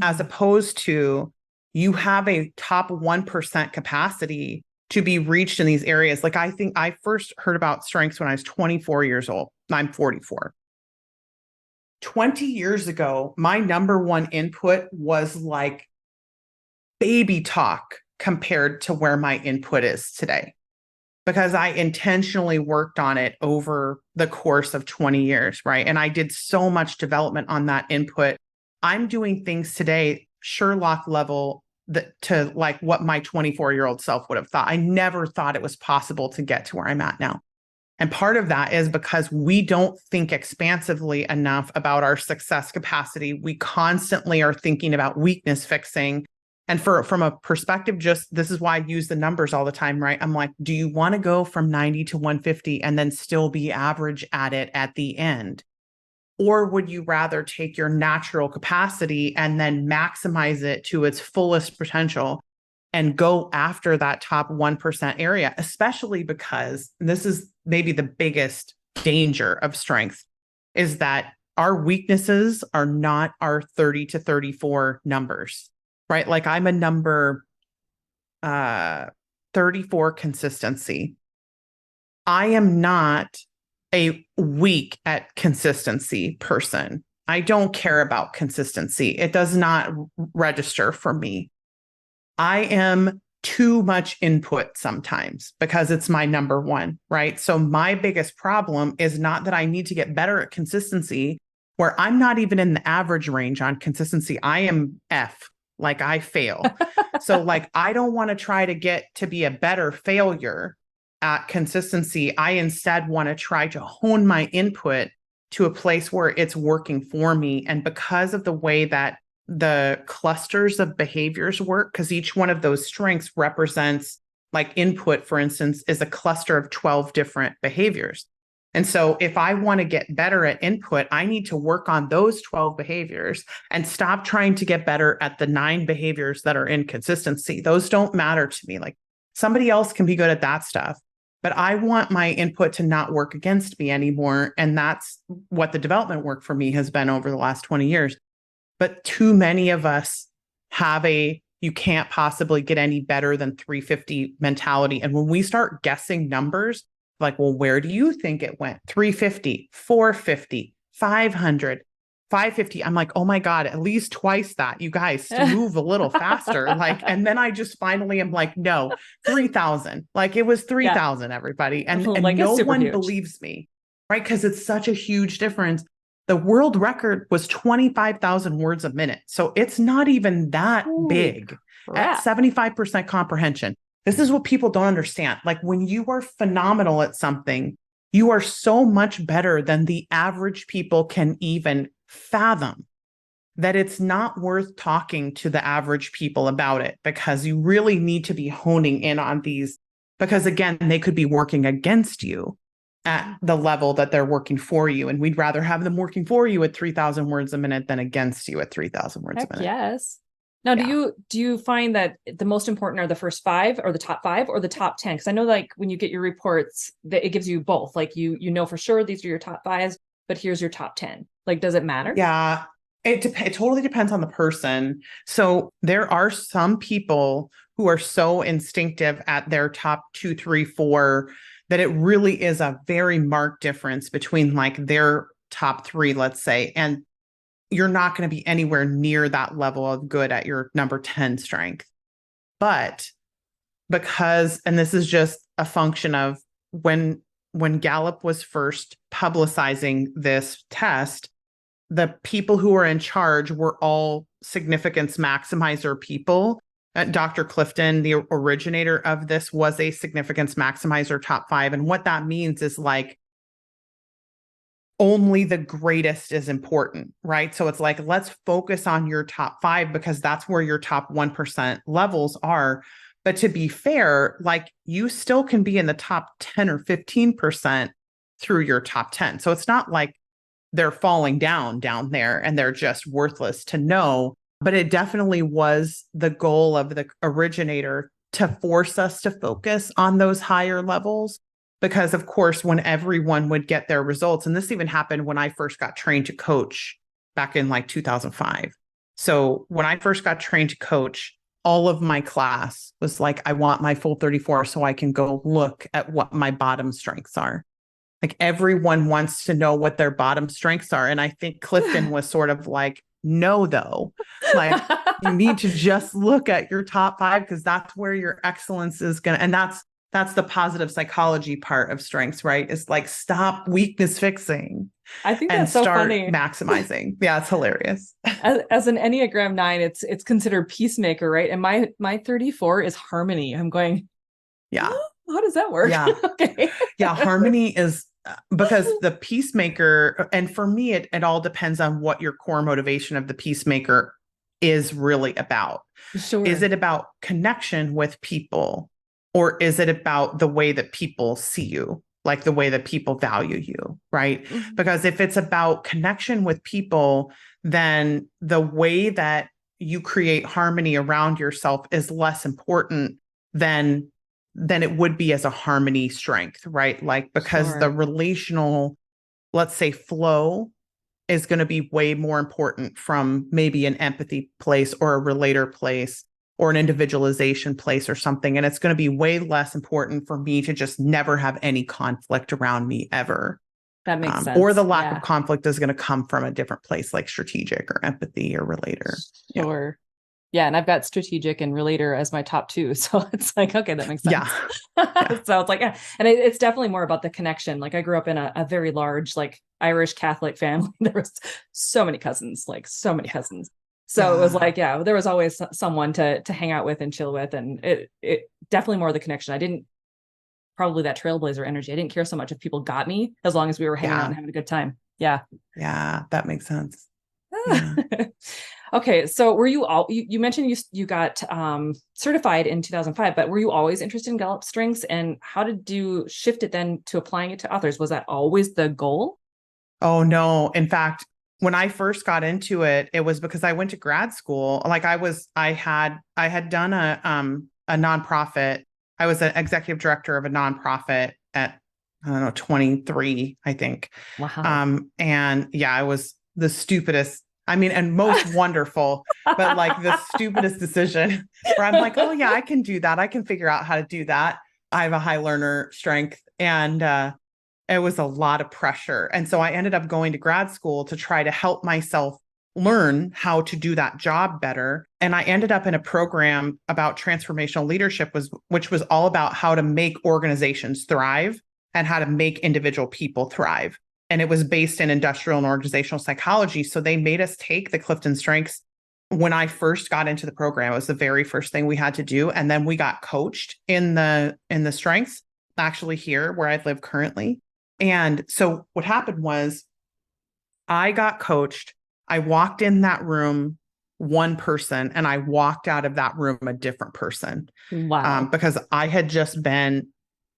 [SPEAKER 3] as opposed to you have a top 1% capacity to be reached in these areas. Like, I think I first heard about strengths when I was 24 years old. I'm 44. 20 years ago, my number one input was like baby talk compared to where my input is today, because I intentionally worked on it over the course of 20 years, right? And I did so much development on that input. I'm doing things today, Sherlock level, that to like what my 24-year-old self would have thought. I never thought it was possible to get to where I'm at now. And part of that is because we don't think expansively enough about our success capacity. We constantly are thinking about weakness fixing. And from a perspective, just this is why I use the numbers all the time, right? I'm like, do you want to go from 90 to 150 and then still be average at it at the end? Or would you rather take your natural capacity and then maximize it to its fullest potential and go after that top 1% area, especially because this is maybe the biggest danger of strength, is that our weaknesses are not our 30 to 34 numbers, right? Like, I'm a number 34 consistency. I am not a weak at consistency person. I don't care about consistency. It does not register for me. I am too much input sometimes because it's my number one, right? So my biggest problem is not that I need to get better at consistency, where I'm not even in the average range on consistency. I am F, like I fail. So like, I don't want to try to get to be a better failure at consistency. I instead want to try to hone my input to a place where it's working for me. And because of the way that the clusters of behaviors work, because each one of those strengths represents, like, input, for instance, is a cluster of 12 different behaviors. And so if I want to get better at input, I need to work on those 12 behaviors and stop trying to get better at the 9 behaviors that are in consistency. Those don't matter to me. Like, somebody else can be good at that stuff, but I want my input to not work against me anymore. And that's what the development work for me has been over the last 20 years. But too many of us have you can't possibly get any better than 350 mentality. And when we start guessing numbers, like, well, where do you think it went? 350, 450, 500, 550. I'm like, oh my God, at least twice that, you guys, to move a little faster. Like, and then I just finally am like, no, 3,000. Like, it was 3,000, everybody. And
[SPEAKER 2] Like,
[SPEAKER 3] no one
[SPEAKER 2] huge.
[SPEAKER 3] believes me, right? Because it's such a huge difference. The world record was 25,000 words a minute. So it's not even that big at 75% comprehension. This is what people don't understand. Like, when you are phenomenal at something, you are so much better than the average people can even fathom, that it's not worth talking to the average people about it, because you really need to be honing in on these, because again, they could be working against you at the level that they're working for you. And we'd rather have them working for you at 3,000 words a minute than against you at 3,000 words a minute.
[SPEAKER 2] Yes. Now, do you find that the most important are the first 5 or the top 5 or the top 10? Because I know, like, when you get your reports, that it gives you both. Like, you know for sure these are your top 5s, but here's your top 10. Like, does it matter?
[SPEAKER 3] Yeah, it totally depends on the person. So there are some people who are so instinctive at their top 2, 3, 4 that it really is a very marked difference between, like, their top 3, let's say, and you're not going to be anywhere near that level of good at your number 10 strength. But because, and this is just a function of when Gallup was first publicizing this test, the people who were in charge were all significance maximizer people. Dr. Clifton, the originator of this, was a significance maximizer top 5. And what that means is, like, only the greatest is important, right? So it's like, let's focus on your top 5 because that's where your top 1% levels are. But to be fair, like you still can be in the top 10 or 15% through your top 10. So it's not like they're falling down there and they're just worthless to know. But it definitely was the goal of the originator to force us to focus on those higher levels. Because of course, when everyone would get their results, and this even happened when I first got trained to coach back in like 2005. So when I first got trained to coach, all of my class was like, I want my full 34 so I can go look at what my bottom strengths are. Like everyone wants to know what their bottom strengths are. And I think Clifton was sort of like, no, though, like you need to just look at your top 5 because that's where your excellence is going to, and that's the positive psychology part of strengths, right? It's like stop weakness fixing
[SPEAKER 2] I think
[SPEAKER 3] and
[SPEAKER 2] that's so
[SPEAKER 3] start
[SPEAKER 2] funny.
[SPEAKER 3] maximizing. Yeah, it's hilarious.
[SPEAKER 2] As an Enneagram 9, it's considered peacemaker, right? And my 34 is harmony. I'm going,
[SPEAKER 3] Yeah.
[SPEAKER 2] how does that work?
[SPEAKER 3] Yeah.
[SPEAKER 2] Okay.
[SPEAKER 3] Yeah. Harmony is because the peacemaker, and for me, it all depends on what your core motivation of the peacemaker is really about.
[SPEAKER 2] Sure.
[SPEAKER 3] Is it about connection with people, or is it about the way that people see you, like the way that people value you, right?
[SPEAKER 2] Mm-hmm.
[SPEAKER 3] Because if it's about connection with people, then the way that you create harmony around yourself is less important than it would be as a harmony strength, right? Like because the relational, let's say, flow is going to be way more important from maybe an empathy place or a relator place or an individualization place or something. And it's going to be way less important for me to just never have any conflict around me ever.
[SPEAKER 2] That makes sense.
[SPEAKER 3] Or the lack of conflict is going to come from a different place like strategic or empathy or relator.
[SPEAKER 2] Sure. Yeah. And I've got strategic and relator as my top 2. So it's like, okay, that makes sense.
[SPEAKER 3] Yeah.
[SPEAKER 2] So it's like, yeah. And it's definitely more about the connection. Like I grew up in a very large, like Irish Catholic family. There was so many cousins, like so many cousins. So it was like, yeah, there was always someone to hang out with and chill with. And it definitely more the connection. I didn't probably that trailblazer energy. I didn't care so much if people got me as long as we were hanging out and having a good time. Yeah.
[SPEAKER 3] Yeah. That makes sense. Yeah.
[SPEAKER 2] Okay. So were you you mentioned you got certified in 2005, but were you always interested in Gallup strengths, and how did you shift it then to applying it to others? Was that always the goal?
[SPEAKER 3] Oh, no. In fact, when I first got into it, it was because I went to grad school. Like I had done a nonprofit. I was an executive director of a nonprofit at, I don't know, 23, I think.
[SPEAKER 2] Wow.
[SPEAKER 3] And yeah, I was the stupidest, I mean, and most wonderful, but like the stupidest decision where I'm like, oh yeah, I can do that. I can figure out how to do that. I have a high learner strength, and it was a lot of pressure. And so I ended up going to grad school to try to help myself learn how to do that job better. And I ended up in a program about transformational leadership, which was all about how to make organizations thrive and how to make individual people thrive. And it was based in industrial and organizational psychology. So they made us take the CliftonStrengths. When I first got into the program, it was the very first thing we had to do. And then we got coached in the strengths, actually here where I live currently. And so what happened was I got coached. I walked in that room one person, and I walked out of that room a different person.
[SPEAKER 2] Wow.
[SPEAKER 3] Because I had just been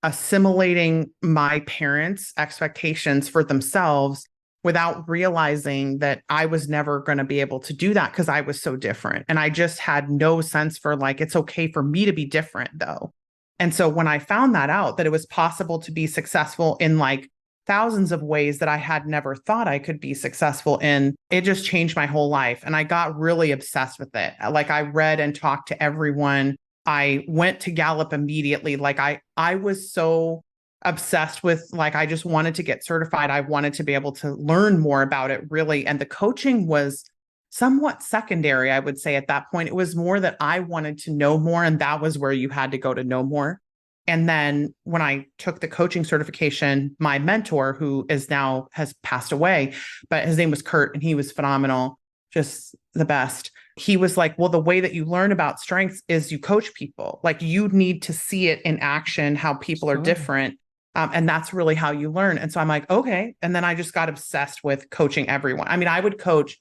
[SPEAKER 3] assimilating my parents' expectations for themselves without realizing that I was never going to be able to do that because I was so different. And I just had no sense for like, it's okay for me to be different though. And so when I found that out, that it was possible to be successful in like thousands of ways that I had never thought I could be successful in, it just changed my whole life. And I got really obsessed with it. Like I read and talked to everyone. I went to Gallup immediately. Like I was so obsessed with, like, I just wanted to get certified. I wanted to be able to learn more about it really. And the coaching was somewhat secondary, I would say at that point. It was more that I wanted to know more. And that was where you had to go to know more. And then when I took the coaching certification, my mentor, who is now has passed away, but his name was Kurt and he was phenomenal, just the best. He was like, well, the way that you learn about strengths is you coach people. Like you need to see it in action, how people are different. And that's really how you learn. And so I'm like, okay. And then I just got obsessed with coaching everyone. I mean, I would coach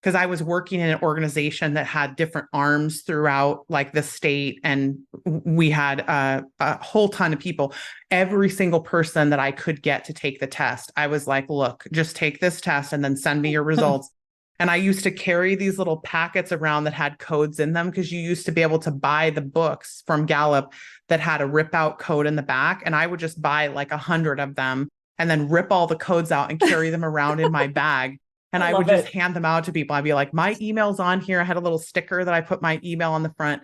[SPEAKER 3] because I was working in an organization that had different arms throughout like the state. And we had a whole ton of people. Every single person that I could get to take the test, I was like, look, just take this test and then send me your results. And I used to carry these little packets around that had codes in them because you used to be able to buy the books from Gallup that had a rip out code in the back. And I would just buy like 100 of them and then rip all the codes out and carry them around in my bag. And I would just hand them out to people. I'd be like, my email's on here. I had a little sticker that I put my email on the front.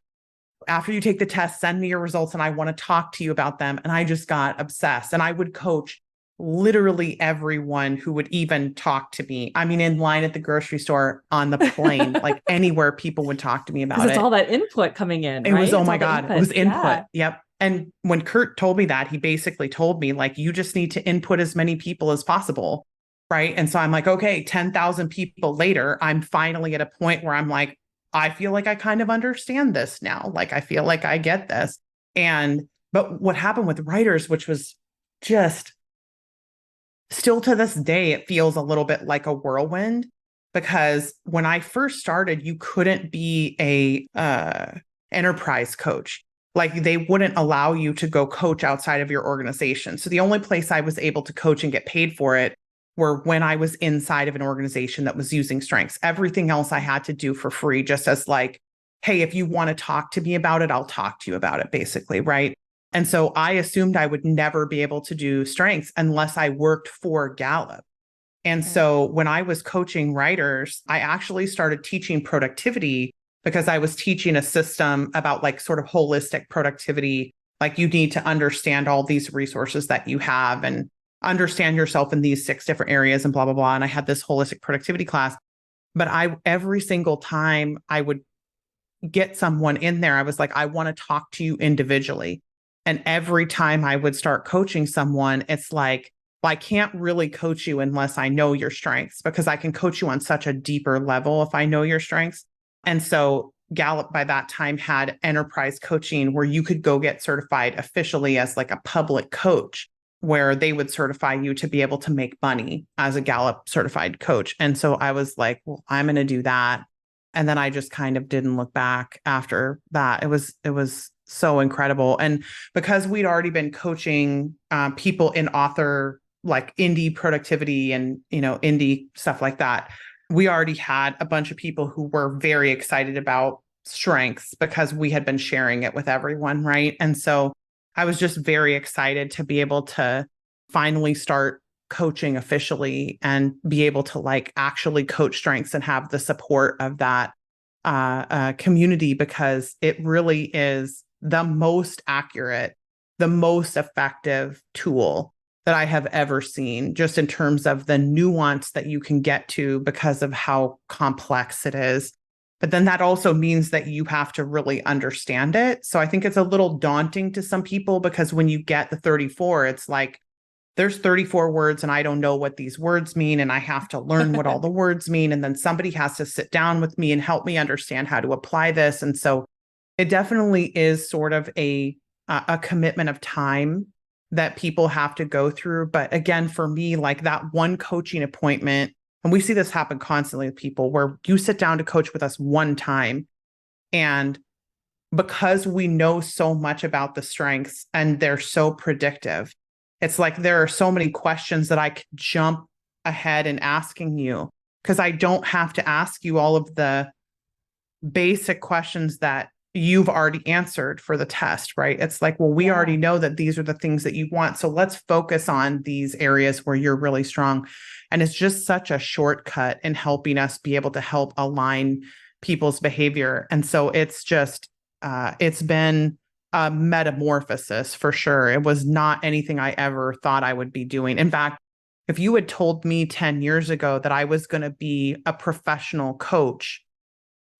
[SPEAKER 3] After you take the test, send me your results and I want to talk to you about them. And I just got obsessed. And I would coach literally everyone who would even talk to me. I mean, in line at the grocery store, on the plane, like anywhere people would talk to me about it.
[SPEAKER 2] It's all that input coming in.
[SPEAKER 3] It
[SPEAKER 2] right?
[SPEAKER 3] was, oh
[SPEAKER 2] it's
[SPEAKER 3] my God, it was input. Yeah. Yep. And when Kurt told me that, he basically told me, like, you just need to input as many people as possible. Right. And so I'm like, okay, 10,000 people later, I'm finally at a point where I'm like, I feel like I kind of understand this now. Like, I feel like I get this. But what happened with writers, which was just still to this day, it feels a little bit like a whirlwind, because when I first started, you couldn't be a enterprise coach. Like, they wouldn't allow you to go coach outside of your organization. So the only place I was able to coach and get paid for it were when I was inside of an organization that was using strengths. Everything else I had to do for free, just as like, hey, if you want to talk to me about it, I'll talk to you about it, basically. Right. And so I assumed I would never be able to do strengths unless I worked for Gallup. And so when I was coaching writers, I actually started teaching productivity because I was teaching a system about like sort of holistic productivity. Like, you need to understand all these resources that you have and understand yourself in these 6 different areas and blah, blah, blah. And I had this holistic productivity class, but every single time I would get someone in there, I was like, I want to talk to you individually. And every time I would start coaching someone, it's like, well, I can't really coach you unless I know your strengths, because I can coach you on such a deeper level if I know your strengths. And so Gallup by that time had enterprise coaching where you could go get certified officially as like a public coach, where they would certify you to be able to make money as a Gallup certified coach. And so I was like, well, I'm going to do that. And then I just kind of didn't look back after that. It was so incredible. And because we'd already been coaching people in author, like indie productivity and, indie stuff like that, we already had a bunch of people who were very excited about strengths because we had been sharing it with everyone. Right. And so I was just very excited to be able to finally start coaching officially and be able to like actually coach strengths and have the support of that community, because it really is the most accurate, the most effective tool that I have ever seen, just in terms of the nuance that you can get to because of how complex it is. But then that also means that you have to really understand it. So I think it's a little daunting to some people, because when you get the 34, it's like, there's 34 words and I don't know what these words mean. And I have to learn what all the words mean. And then somebody has to sit down with me and help me understand how to apply this. And so it definitely is sort of a commitment of time that people have to go through. But again, for me, like that one coaching appointment, and we see this happen constantly with people, where you sit down to coach with us one time, and because we know so much about the strengths and they're so predictive, it's like there are so many questions that I could jump ahead in asking you, because I don't have to ask you all of the basic questions that you've already answered for the test, right? It's like, well, we already know that these are the things that you want. So let's focus on these areas where you're really strong. And it's just such a shortcut in helping us be able to help align people's behavior. And so it's just, it's been a metamorphosis for sure. It was not anything I ever thought I would be doing. In fact, if you had told me 10 years ago that I was going to be a professional coach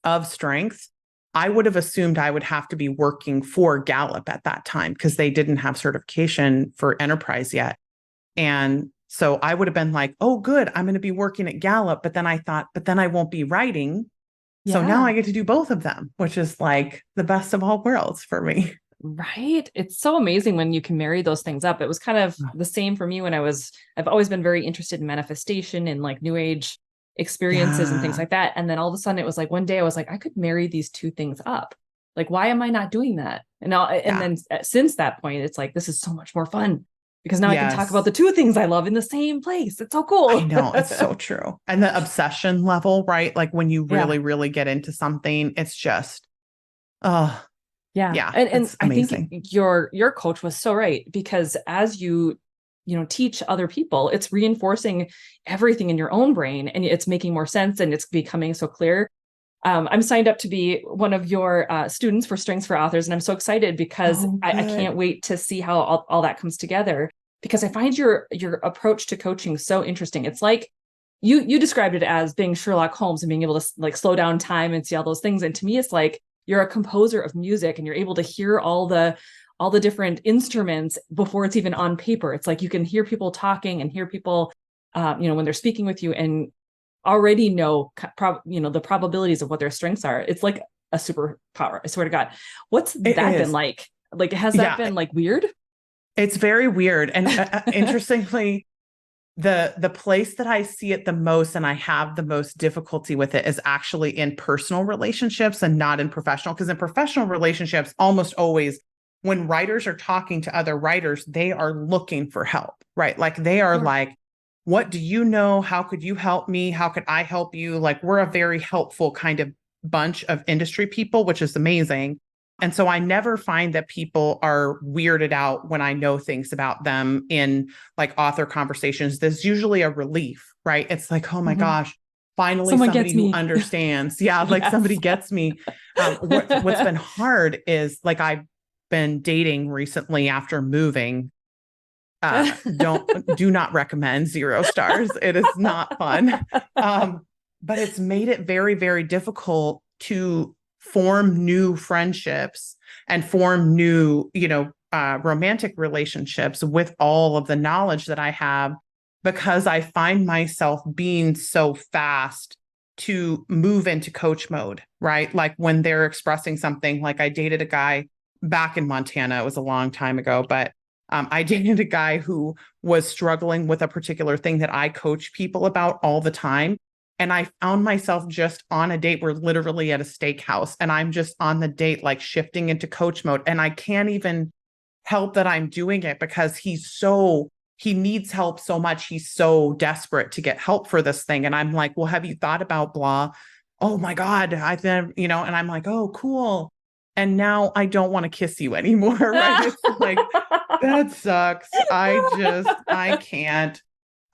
[SPEAKER 3] of strengths, I would have assumed I would have to be working for Gallup at that time, because they didn't have certification for enterprise yet. And so I would have been like, oh, good, I'm going to be working at Gallup. But then I thought, but then I won't be writing. So now I get to do both of them, which is like the best of all worlds for me.
[SPEAKER 2] Right. It's so amazing when you can marry those things up. It was kind of the same for me when I've always been very interested in manifestation and like new age experiences and things
[SPEAKER 3] Yeah.
[SPEAKER 2] like that. And then all of a sudden it was like one day I was like, I could marry these two things up. Like, why am I not doing that? And
[SPEAKER 3] Yeah.
[SPEAKER 2] then since that point, it's like, this is so much more fun because now I can talk about
[SPEAKER 3] Yes.
[SPEAKER 2] the two things I love in the same place. It's so
[SPEAKER 3] I
[SPEAKER 2] cool.
[SPEAKER 3] know. It's so true. And the obsession level, right? Like when you
[SPEAKER 2] Yeah.
[SPEAKER 3] really, really get into something, it's just, oh,
[SPEAKER 2] Yeah.
[SPEAKER 3] yeah,
[SPEAKER 2] And
[SPEAKER 3] it's
[SPEAKER 2] I think
[SPEAKER 3] amazing.
[SPEAKER 2] your coach was so right because as you teach other people, it's reinforcing everything in your own brain and it's making more sense and it's becoming so clear. I'm signed up to be one of your students for Strengths for Authors, and I'm so excited because
[SPEAKER 3] Oh,
[SPEAKER 2] I
[SPEAKER 3] good.
[SPEAKER 2] can't wait to see how all that comes together. Because I find your approach to coaching so interesting. It's like you described it as being Sherlock Holmes and being able to like slow down time and see all those things. And to me, it's like you're a composer of music and you're able to hear all the different instruments before it's even on paper. It's like you can hear people talking and hear people, when they're speaking with you and already know, the probabilities of what their strengths are. It's like a superpower. I swear to God. What's
[SPEAKER 3] It
[SPEAKER 2] that been
[SPEAKER 3] is.
[SPEAKER 2] like? Like, has that
[SPEAKER 3] Yeah,
[SPEAKER 2] been like weird?
[SPEAKER 3] it's very weird. And interestingly, the place that I see it the most and I have the most difficulty with it is actually in personal relationships and not in professional. Because in professional relationships, almost always when writers are talking to other writers, they are looking for help, right? Like they are
[SPEAKER 2] Sure.
[SPEAKER 3] like, what do you know? How could you help me? How could I help you? Like we're a very helpful kind of bunch of industry people, which is amazing. And so I never find that people are weirded out when I know things about them in like author conversations. There's usually a relief, right? It's like, oh my
[SPEAKER 2] Mhm.
[SPEAKER 3] gosh, finally
[SPEAKER 2] Someone
[SPEAKER 3] somebody
[SPEAKER 2] gets
[SPEAKER 3] who
[SPEAKER 2] me.
[SPEAKER 3] understands. Yeah, like somebody
[SPEAKER 2] Yes.
[SPEAKER 3] gets me. What's been hard is like I've been dating recently after moving. Do not recommend 0 stars. It is not fun. Um, but it's made it very, very difficult to form new friendships and form new, romantic relationships with all of the knowledge that I have because I find myself being so fast to move into coach mode, right? Like when they're expressing something, like I dated a guy back in Montana, it was a long time ago, but I dated a guy who was struggling with a particular thing that I coach people about all the time. And I found myself just on a date. We're literally at a steakhouse and I'm just on the date, like shifting into coach mode. And I can't even help that I'm doing it because he needs help so much. He's so desperate to get help for this thing. And I'm like, well, have you thought about blah? Oh my God. I've been, and I'm like, oh, cool. And now I don't want to kiss you anymore. Right. It's like, that sucks. I can't.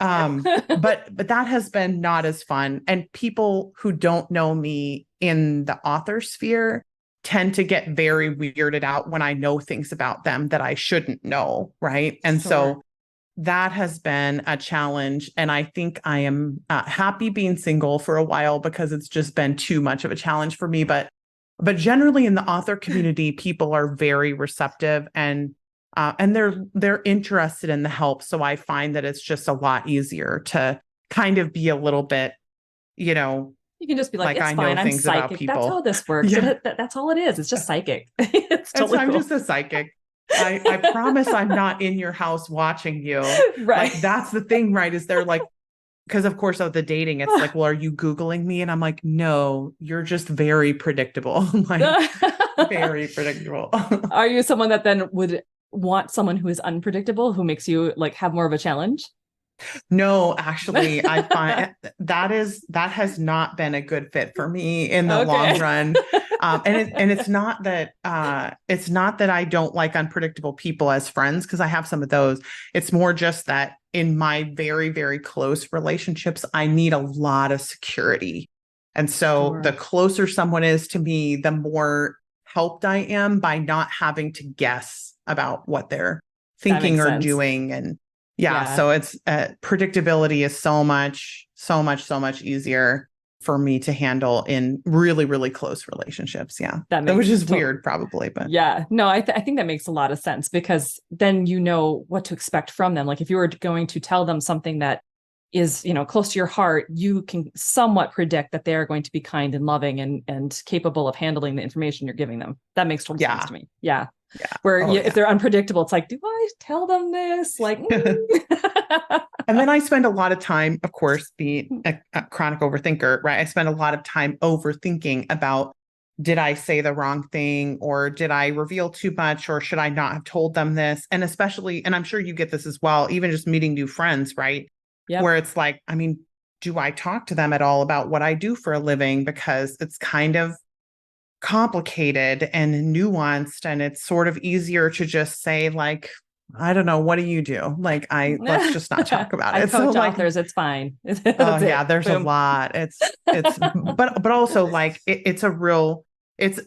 [SPEAKER 3] But that has been not as fun. And people who don't know me in the author sphere tend to get very weirded out when I know things about them that I shouldn't know, right? And
[SPEAKER 2] Sure.
[SPEAKER 3] so that has been a challenge. And I think I am happy being single for a while because it's just been too much of a challenge for me. But generally in the author community, people are very receptive and they're interested in the help. So I find that it's just a lot easier to kind of be a little bit, you know,
[SPEAKER 2] You can just be like,
[SPEAKER 3] like
[SPEAKER 2] it's
[SPEAKER 3] I know
[SPEAKER 2] fine. I'm
[SPEAKER 3] things about
[SPEAKER 2] psychic. That's how
[SPEAKER 3] people.
[SPEAKER 2] this works.
[SPEAKER 3] Yeah.
[SPEAKER 2] That's all it is. It's just psychic. It's
[SPEAKER 3] And so
[SPEAKER 2] totally
[SPEAKER 3] I'm
[SPEAKER 2] cool.
[SPEAKER 3] just a psychic. I promise I'm not in your house watching you.
[SPEAKER 2] Right.
[SPEAKER 3] Like that's the thing, right? Is they're like, because of course of the dating, it's like, well, are you Googling me? And I'm like, no, you're just very predictable. I'm like, very predictable.
[SPEAKER 2] Are you someone that then would want someone who is unpredictable, who makes you like have more of a challenge?
[SPEAKER 3] No, actually, I find that has not been a good fit for me in the long
[SPEAKER 2] Okay.
[SPEAKER 3] run. And it's not that I don't like unpredictable people as friends because I have some of those. It's more just that in my very, very close relationships, I need a lot of security. And so the
[SPEAKER 2] Sure.
[SPEAKER 3] closer someone is to me, the more helped I am by not having to guess about what they're
[SPEAKER 2] That
[SPEAKER 3] thinking
[SPEAKER 2] makes
[SPEAKER 3] or
[SPEAKER 2] sense.
[SPEAKER 3] doing. And yeah,
[SPEAKER 2] Yeah,
[SPEAKER 3] so it's predictability is so much, so much, so much easier for me to handle in really, really close relationships. Yeah,
[SPEAKER 2] that
[SPEAKER 3] which
[SPEAKER 2] makes
[SPEAKER 3] is
[SPEAKER 2] total.
[SPEAKER 3] weird, probably, but
[SPEAKER 2] Yeah, no, I think that makes a lot of sense because then you know what to expect from them. Like if you were going to tell them something that is, close to your heart, you can somewhat predict that they are going to be kind and loving and capable of handling the information you're giving them. That makes total sense to me. Yeah.
[SPEAKER 3] Yeah.
[SPEAKER 2] Where if they're unpredictable, it's like, do I tell them this? Like,
[SPEAKER 3] And then I spend a lot of time, of course, being a chronic overthinker, right? I spend a lot of time overthinking about, did I say the wrong thing, or did I reveal too much, or should I not have told them this? And especially, and I'm sure you get this as well, even just meeting new friends, right?
[SPEAKER 2] Yep.
[SPEAKER 3] Where it's like, I mean, do I talk to them at all about what I do for a living? Because it's kind of complicated and nuanced, and it's sort of easier to just say, like, I don't know, what do you do? Like, let's just not talk about it.
[SPEAKER 2] I coach
[SPEAKER 3] so
[SPEAKER 2] authors, it's fine.
[SPEAKER 3] Oh yeah, there's a lot. It's but also like it's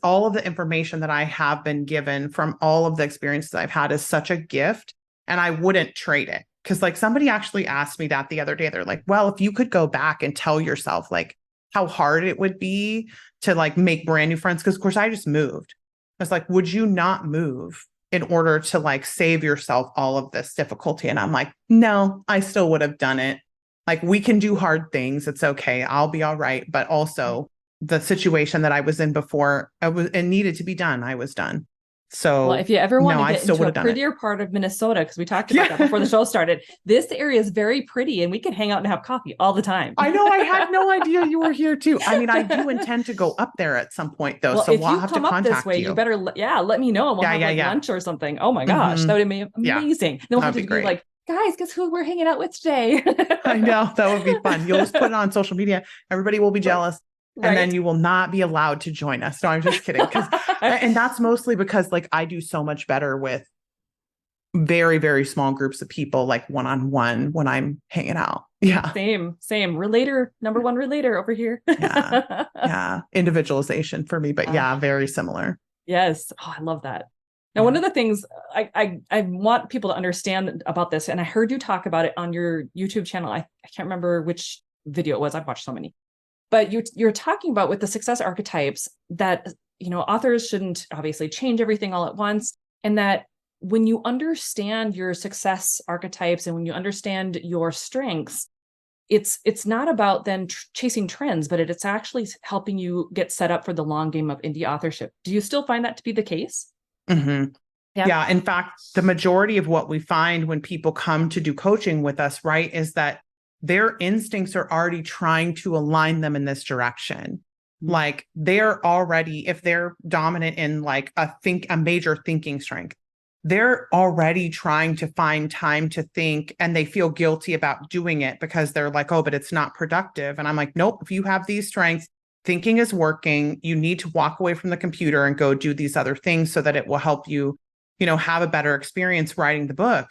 [SPEAKER 3] all of the information that I have been given from all of the experiences I've had is such a gift, and I wouldn't trade it. Because like somebody actually asked me that the other day. They're like, well, if you could go back and tell yourself like how hard it would be to like make brand new friends, because of course I just moved. I was like, would you not move in order to like save yourself all of this difficulty? And I'm like, no, I still would have done it. Like, we can do hard things. It's okay. I'll be all right. But also the situation that I was in before, it needed to be done. I was done. So
[SPEAKER 2] well, if you ever want to get into a prettier
[SPEAKER 3] it.
[SPEAKER 2] part of Minnesota, because we talked about that before the show started, this area is very pretty and we can hang out and have coffee all the time.
[SPEAKER 3] I know. I had no idea you were here too. I mean, I do intend to go up there at some point though.
[SPEAKER 2] Well,
[SPEAKER 3] so
[SPEAKER 2] if
[SPEAKER 3] we'll
[SPEAKER 2] you
[SPEAKER 3] have
[SPEAKER 2] come
[SPEAKER 3] to
[SPEAKER 2] up
[SPEAKER 3] contact
[SPEAKER 2] this way,
[SPEAKER 3] you.
[SPEAKER 2] you better, let me know. And we'll have lunch or something. Oh my gosh, that would be amazing. Then we'll have to be like, guys, guess who we're hanging out with today?
[SPEAKER 3] I know, that would be fun. You'll just put it on social media. Everybody will be jealous. Right. And then you will not be allowed to join us. No, I'm just kidding. And that's mostly because like I do so much better with very, very small groups of people, like one-on-one when I'm hanging out. Yeah.
[SPEAKER 2] Same. Relator, number one relator over here.
[SPEAKER 3] Yeah. Individualization for me, but very similar.
[SPEAKER 2] Yes. Oh, I love that. Now, one of the things I want people to understand about this, and I heard you talk about it on your YouTube channel. I can't remember which video it was. I've watched so many. But you're talking about with the success archetypes that, authors shouldn't obviously change everything all at once. And that when you understand your success archetypes and when you understand your strengths, it's not about then chasing trends, but it's actually helping you get set up for the long game of indie authorship. Do you still find that to be the case?
[SPEAKER 3] Mm-hmm. Yeah. In fact, the majority of what we find when people come to do coaching with us, right, is that their instincts are already trying to align them in this direction. Mm-hmm. Like they're already, if they're dominant in like a major thinking strength, they're already trying to find time to think, and they feel guilty about doing it because they're like, oh, but it's not productive. And I'm like, nope, if you have these strengths, thinking is working, you need to walk away from the computer and go do these other things so that it will help you, have a better experience writing the book.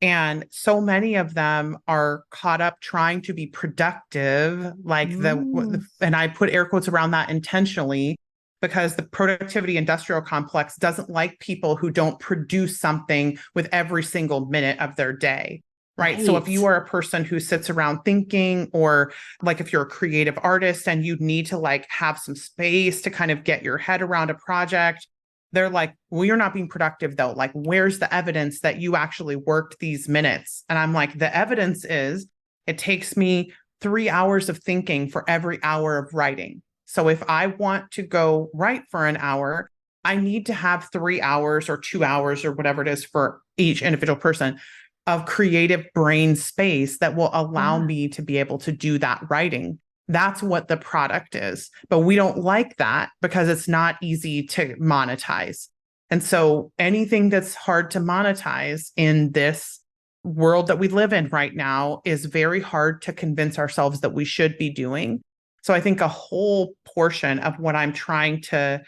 [SPEAKER 3] And so many of them are caught up trying to be productive, like and I put air quotes around that intentionally, because the productivity industrial complex doesn't like people who don't produce something with every single minute of their day. Right. So if you are a person who sits around thinking, or like if you're a creative artist and you need to like have some space to kind of get your head around a project, they're like, well, you're not being productive though. Like, where's the evidence that you actually worked these minutes? And I'm like, the evidence is it takes me 3 hours of thinking for every hour of writing. So if I want to go write for an hour, I need to have 3 hours or 2 hours or whatever it is for each individual person of creative brain space that will allow me to be able to do that writing. That's what the product is. But we don't like that because it's not easy to monetize. And so anything that's hard to monetize in this world that we live in right now is very hard to convince ourselves that we should be doing. So I think a whole portion of what I'm trying to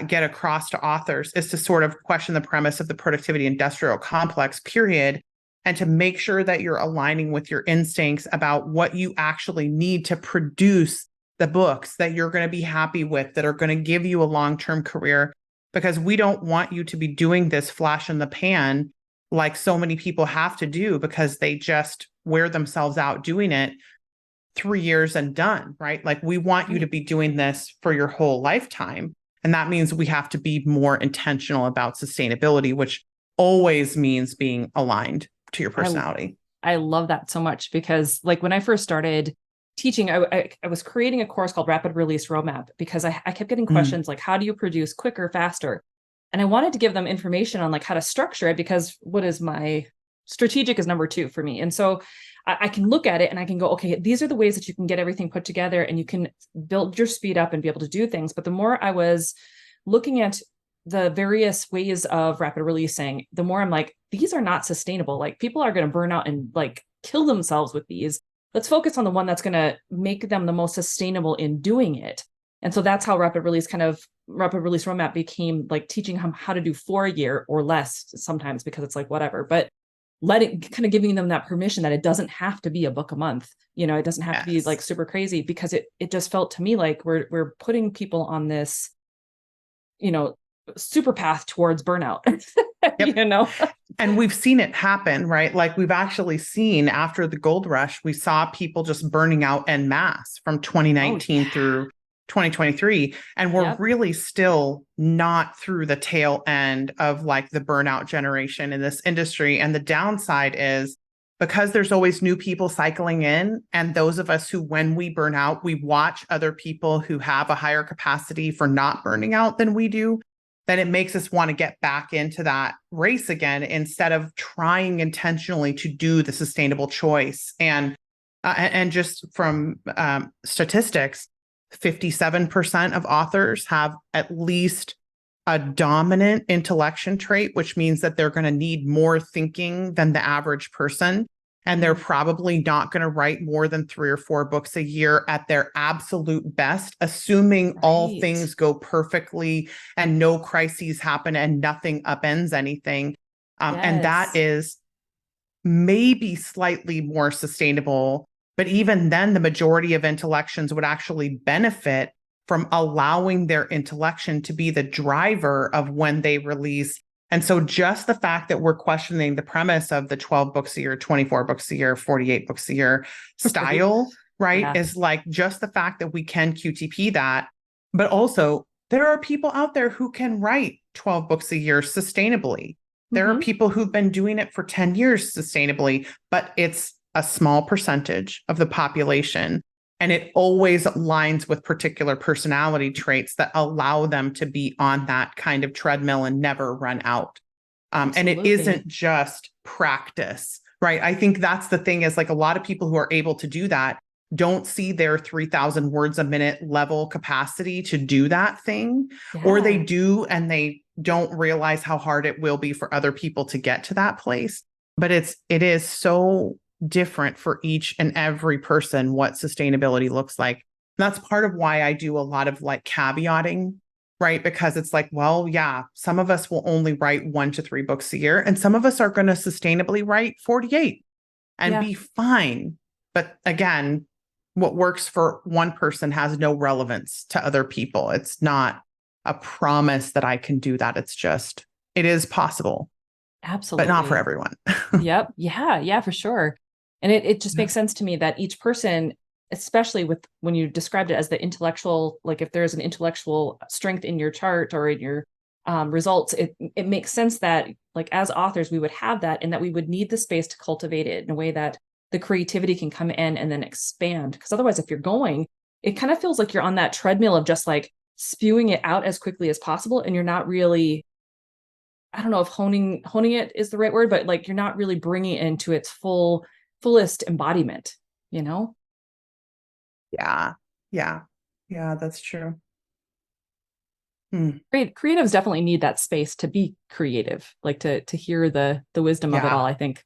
[SPEAKER 3] get across to authors is to sort of question the premise of the productivity industrial complex, period, and to make sure that you're aligning with your instincts about what you actually need to produce the books that you're going to be happy with, that are going to give you a long-term career, because we don't want you to be doing this flash in the pan like so many people have to do because they just wear themselves out doing it 3 years and done, right? Like we want you to be doing this for your whole lifetime. And that means we have to be more intentional about sustainability, which always means being aligned to your personality.
[SPEAKER 2] I love that so much because like when I first started teaching, I was creating a course called Rapid Release Roadmap because I kept getting questions like, how do you produce quicker, faster? And I wanted to give them information on like how to structure it because what is my strategic is number 2 for me. And so I can look at it and I can go, okay, these are the ways that you can get everything put together and you can build your speed up and be able to do things. But the more I was looking at the various ways of rapid releasing, the more I'm like, these are not sustainable. Like people are going to burn out and like kill themselves with these. Let's focus on the one that's going to make them the most sustainable in doing it. And so that's how rapid release roadmap became like teaching them how to do 4 a year or less sometimes because it's like whatever, but giving them that permission that it doesn't have to be a book a month. You know, it doesn't have to be like super crazy because it just felt to me like we're putting people on this, you know, super path towards burnout, you know?
[SPEAKER 3] And we've seen it happen, right? Like we've actually seen after the gold rush, we saw people just burning out en masse from 2019 through 2023. And we're really still not through the tail end of like the burnout generation in this industry. And the downside is because there's always new people cycling in. And those of us who, when we burn out, we watch other people who have a higher capacity for not burning out than we do, then it makes us want to get back into that race again instead of trying intentionally to do the sustainable choice. And just from statistics, 57% of authors have at least a dominant intellection trait, which means that they're going to need more thinking than the average person. And they're probably not going to write more than 3 or 4 books a year at their absolute best, assuming all things go perfectly and no crises happen and nothing upends anything. And that is maybe slightly more sustainable. But even then, the majority of intellections would actually benefit from allowing their intellection to be the driver of when they release. And so just the fact that we're questioning the premise of the 12 books a year, 24 books a year, 48 books a year style, right, is like just the fact that we can QTP that. But also, there are people out there who can write 12 books a year sustainably. There are people who've been doing it for 10 years sustainably, but it's a small percentage of the population. And it always aligns with particular personality traits that allow them to be on that kind of treadmill and never run out. And it isn't just practice, right? I think that's the thing is like a lot of people who are able to do that don't see their 3,000 words a minute level capacity to do that thing, or they do and they don't realize how hard it will be for other people to get to that place. But it is so different for each and every person what sustainability looks like. That's part of why I do a lot of like caveating, right? Because it's like, well, yeah, some of us will only write 1 to 3 books a year, and some of us are going to sustainably write 48 and be fine. But again, what works for one person has no relevance to other people. It's not a promise that I can do that. It's just, it is possible.
[SPEAKER 2] Absolutely.
[SPEAKER 3] But not for everyone.
[SPEAKER 2] Yep. Yeah, for sure. And it just makes sense to me that each person, especially with when you described it as the intellectual, like if there's an intellectual strength in your chart or in your results, it makes sense that like as authors, we would have that and that we would need the space to cultivate it in a way that the creativity can come in and then expand. Because otherwise, if you're going, it kind of feels like you're on that treadmill of just like spewing it out as quickly as possible. And you're not really, I don't know if honing it is the right word, but like you're not really bringing it into its fullest embodiment, you know?
[SPEAKER 3] Yeah, that's true.
[SPEAKER 2] Creatives definitely need that space to be creative, like to hear the wisdom of it all, I think.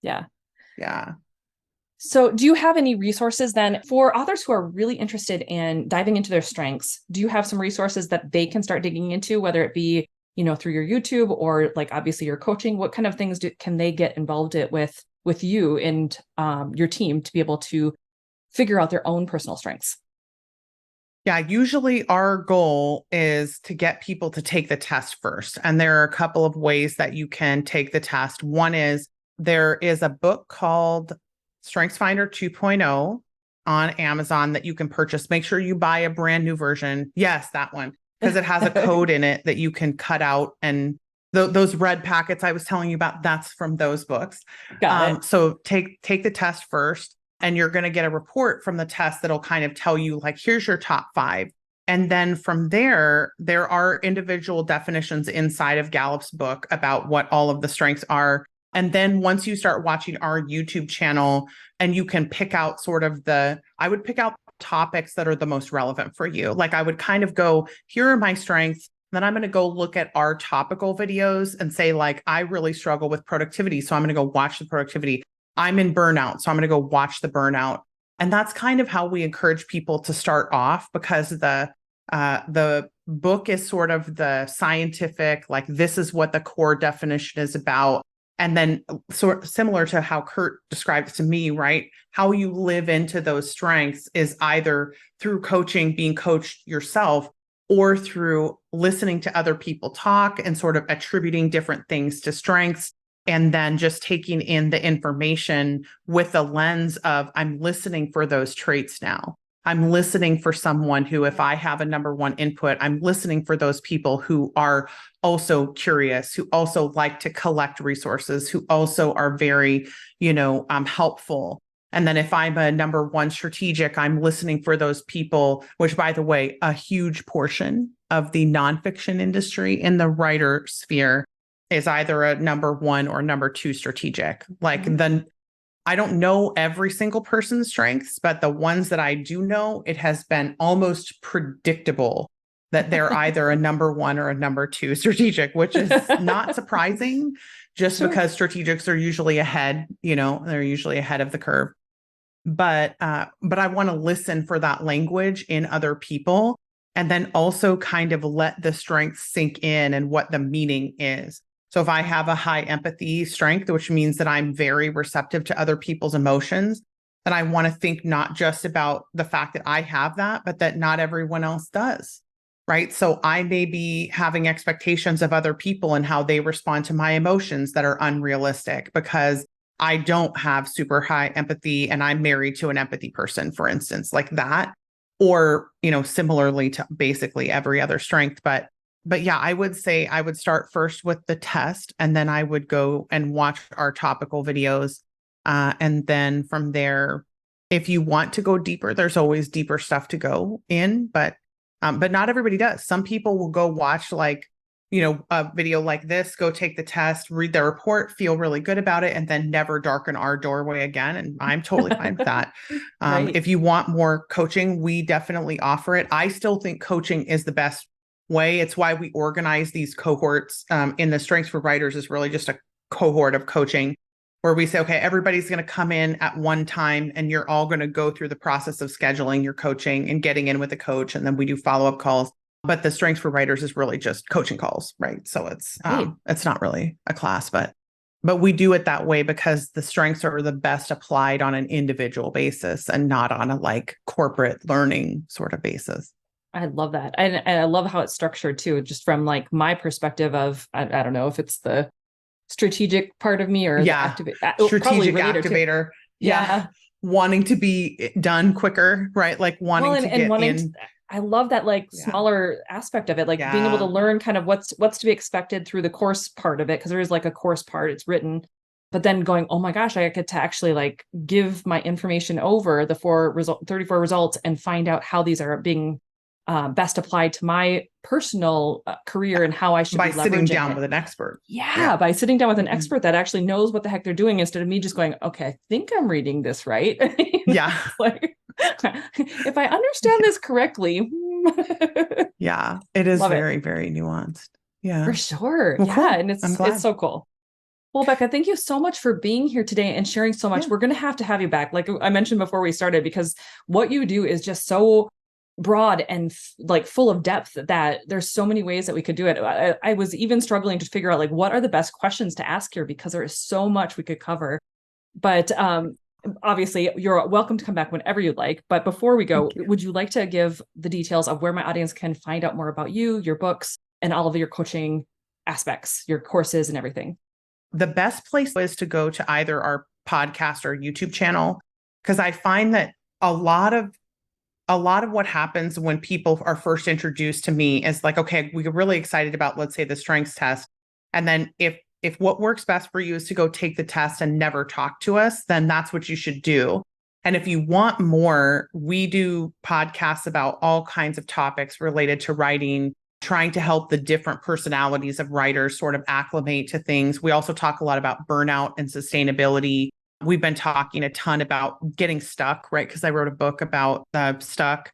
[SPEAKER 2] Yeah. So do you have any resources then for authors who are really interested in diving into their strengths? Do you have some resources that they can start digging into, whether it be, you know, through your YouTube or like obviously your coaching? What kind of things can they get involved with you and your team to be able to figure out their own personal strengths?
[SPEAKER 3] Yeah, usually our goal is to get people to take the test first. And there are a couple of ways that you can take the test. One is there is a book called StrengthsFinder 2.0 on Amazon that you can purchase. Make sure you buy a brand new version. Yes, that one, because it has a code in it that you can cut out and those red packets I was telling you about, that's from those books.
[SPEAKER 2] Got it.
[SPEAKER 3] So take the test first, and you're going to get a report from the test that'll kind of tell you like, here's your top 5. And then from there are individual definitions inside of Gallup's book about what all of the strengths are. And then once you start watching our YouTube channel, and you can pick out I would pick out topics that are the most relevant for you. Like I would kind of go, here are my strengths. Then I'm going to go look at our topical videos and say, like, I really struggle with productivity. So I'm going to go watch the productivity. I'm in burnout. So I'm going to go watch the burnout. And that's kind of how we encourage people to start off, because the book is sort of the scientific, like, this is what the core definition is about. And then sort of similar to how Kurt described it to me, right? How you live into those strengths is either through coaching, being coached yourself, or through listening to other people talk and sort of attributing different things to strengths, and then just taking in the information with the lens of, I'm listening for those traits now. I'm listening for someone who, if I have a number 1 input, I'm listening for those people who are also curious, who also like to collect resources, who also are very, helpful. And then if I'm a number 1 strategic, I'm listening for those people, which, by the way, a huge portion of the nonfiction industry in the writer sphere is either a number 1 or number 2 strategic. Like then I don't know every single person's strengths, but the ones that I do know, it has been almost predictable that they're either a number 1 or a number 2 strategic, which is not surprising, just because strategics are usually ahead, they're usually ahead of the curve. But I want to listen for that language in other people, and then also kind of let the strength sink in and what the meaning is. So if I have a high empathy strength, which means that I'm very receptive to other people's emotions, then I want to think not just about the fact that I have that, but that not everyone else does, right? So I may be having expectations of other people and how they respond to my emotions that are unrealistic, because I don't have super high empathy and I'm married to an empathy person, for instance, like that, or, similarly to basically every other strength. But yeah, I would say I would start first with the test, and then I would go and watch our topical videos. And then from there, if you want to go deeper, there's always deeper stuff to go in, but not everybody does. Some people will go watch a video like this, go take the test, read the report, feel really good about it, and then never darken our doorway again. And I'm totally fine with that.
[SPEAKER 2] Right.
[SPEAKER 3] If you want more coaching, we definitely offer it. I still think coaching is the best way. It's why we organize these cohorts. In the Strengths for Writers is really just a cohort of coaching where we say, okay, everybody's going to come in at one time, and you're all going to go through the process of scheduling your coaching and getting in with a coach. And then we do follow-up calls. But the Strengths for Writers is really just coaching calls, right? So it's not really a class, but we do it that way because the strengths are the best applied on an individual basis and not on a corporate learning sort of basis.
[SPEAKER 2] I love that. And I love how it's structured too, just from my perspective of, I don't know if it's the strategic part of me or the
[SPEAKER 3] strategic activator. Yeah. Wanting to be done quicker, right? Wanting to get in.
[SPEAKER 2] I love that smaller aspect of it, being able to learn kind of what's to be expected through the course part of it. Cause there is a course part, it's written, but then going, oh my gosh, I get to actually give my information over the 34 results and find out how these are being best applied to my personal career and how I should
[SPEAKER 3] by
[SPEAKER 2] be
[SPEAKER 3] sitting down
[SPEAKER 2] it.
[SPEAKER 3] with an expert.
[SPEAKER 2] Yeah, by sitting down with an expert that actually knows what the heck they're doing, instead of me just going, okay, I think I'm reading this right.
[SPEAKER 3] Yeah.
[SPEAKER 2] If I understand this correctly.
[SPEAKER 3] Yeah, it is very, very nuanced. Yeah,
[SPEAKER 2] for sure.
[SPEAKER 3] Well,
[SPEAKER 2] yeah.
[SPEAKER 3] Cool.
[SPEAKER 2] And it's so cool. Well, Becca, thank you so much for being here today and sharing so much.
[SPEAKER 3] Yeah.
[SPEAKER 2] We're going to have you back. Like I mentioned before we started, because what you do is just so broad and full of depth that there's so many ways that we could do it. I was even struggling to figure out what are the best questions to ask here, because there is so much we could cover. But obviously you're welcome to come back whenever you'd like. But before we go, would you like to give the details of where my audience can find out more about you, your books, and all of your coaching aspects, your courses and everything?
[SPEAKER 3] The best place is to go to either our podcast or YouTube channel, because I find that a lot of what happens when people are first introduced to me is okay, we're really excited about, let's say, the strengths test. And then if what works best for you is to go take the test and never talk to us, then that's what you should do. And if you want more, we do podcasts about all kinds of topics related to writing, trying to help the different personalities of writers sort of acclimate to things. We also talk a lot about burnout and sustainability. We've been talking a ton about getting stuck, right? Because I wrote a book about the stuck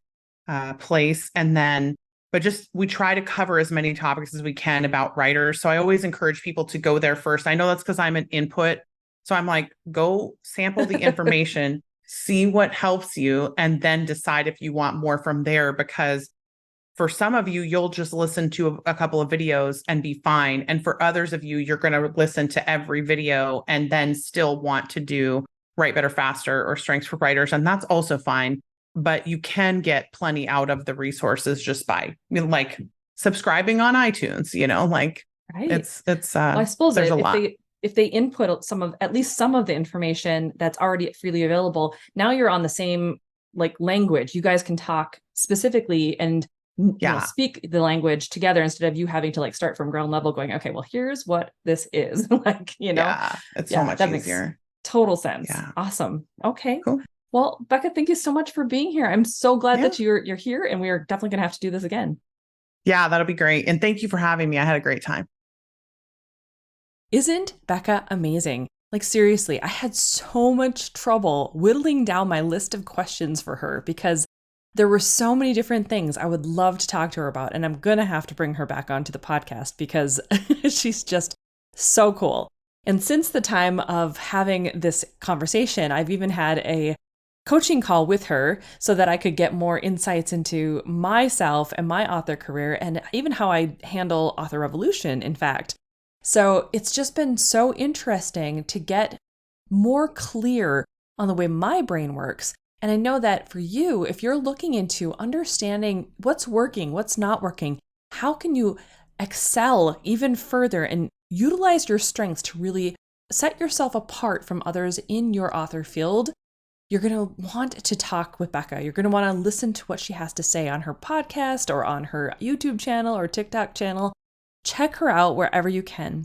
[SPEAKER 3] place. And then, but just we try to cover as many topics as we can about writers. So I always encourage people to go there first. I know that's because I'm an input. So I'm like, go sample the information, see what helps you, and then decide if you want more from there. Because for some of you, you'll just listen to a couple of videos and be fine. And for others of you, you're going to listen to every video and then still want to do Write Better Faster or Strengths for Writers. And that's also fine. But you can get plenty out of the resources just by like subscribing on iTunes, like
[SPEAKER 2] Right.
[SPEAKER 3] it's
[SPEAKER 2] Well, I suppose
[SPEAKER 3] there's a lot.
[SPEAKER 2] If they input at least some of the information that's already freely available, now you're on the same like language. You guys can talk specifically and speak the language together instead of you having to like start from ground level going, okay, well, here's what this is.
[SPEAKER 3] It's so much easier.
[SPEAKER 2] Makes total sense.
[SPEAKER 3] Yeah.
[SPEAKER 2] Awesome. Okay.
[SPEAKER 3] Cool.
[SPEAKER 2] Well, Becca, thank you so much for being here. I'm so glad that you're here, and we are definitely going to have to do this again.
[SPEAKER 3] Yeah, that'll be great. And thank you for having me. I had a great time.
[SPEAKER 2] Isn't Becca amazing? Like seriously, I had so much trouble whittling down my list of questions for her because there were so many different things I would love to talk to her about. And I'm going to have to bring her back onto the podcast because she's just so cool. And since the time of having this conversation, I've even had a coaching call with her so that I could get more insights into myself and my author career and even how I handle author revolution, in fact. So it's just been so interesting to get more clear on the way my brain works. And I know that for you, if you're looking into understanding what's working, what's not working, how can you excel even further and utilize your strengths to really set yourself apart from others in your author field, you're going to want to talk with Becca. You're going to want to listen to what she has to say on her podcast or on her YouTube channel or TikTok channel. Check her out wherever you can.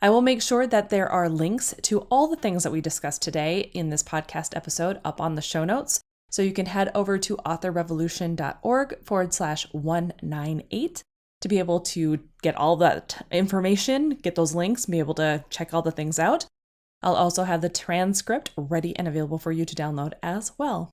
[SPEAKER 2] I will make sure that there are links to all the things that we discussed today in this podcast episode up on the show notes. So you can head over to authorrevolution.org/198 to be able to get all that information, get those links, be able to check all the things out. I'll also have the transcript ready and available for you to download as well.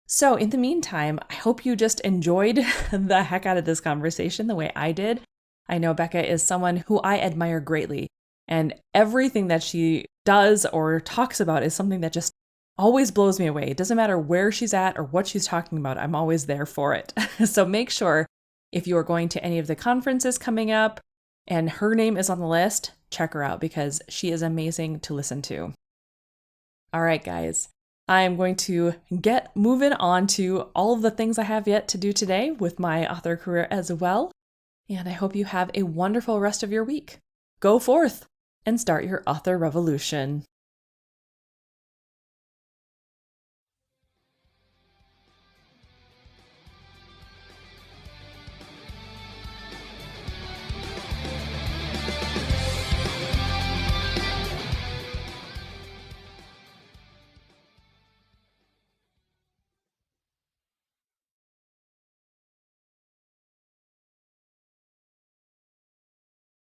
[SPEAKER 2] So in the meantime, I hope you just enjoyed the heck out of this conversation the way I did. I know Becca is someone who I admire greatly, and everything that she does or talks about is something that just always blows me away. It doesn't matter where she's at or what she's talking about, I'm always there for it. So make sure if you are going to any of the conferences coming up and her name is on the list, check her out because she is amazing to listen to. All right, guys, I am going to get moving on to all of the things I have yet to do today with my author career as well. And I hope you have a wonderful rest of your week. Go forth and start your author revolution.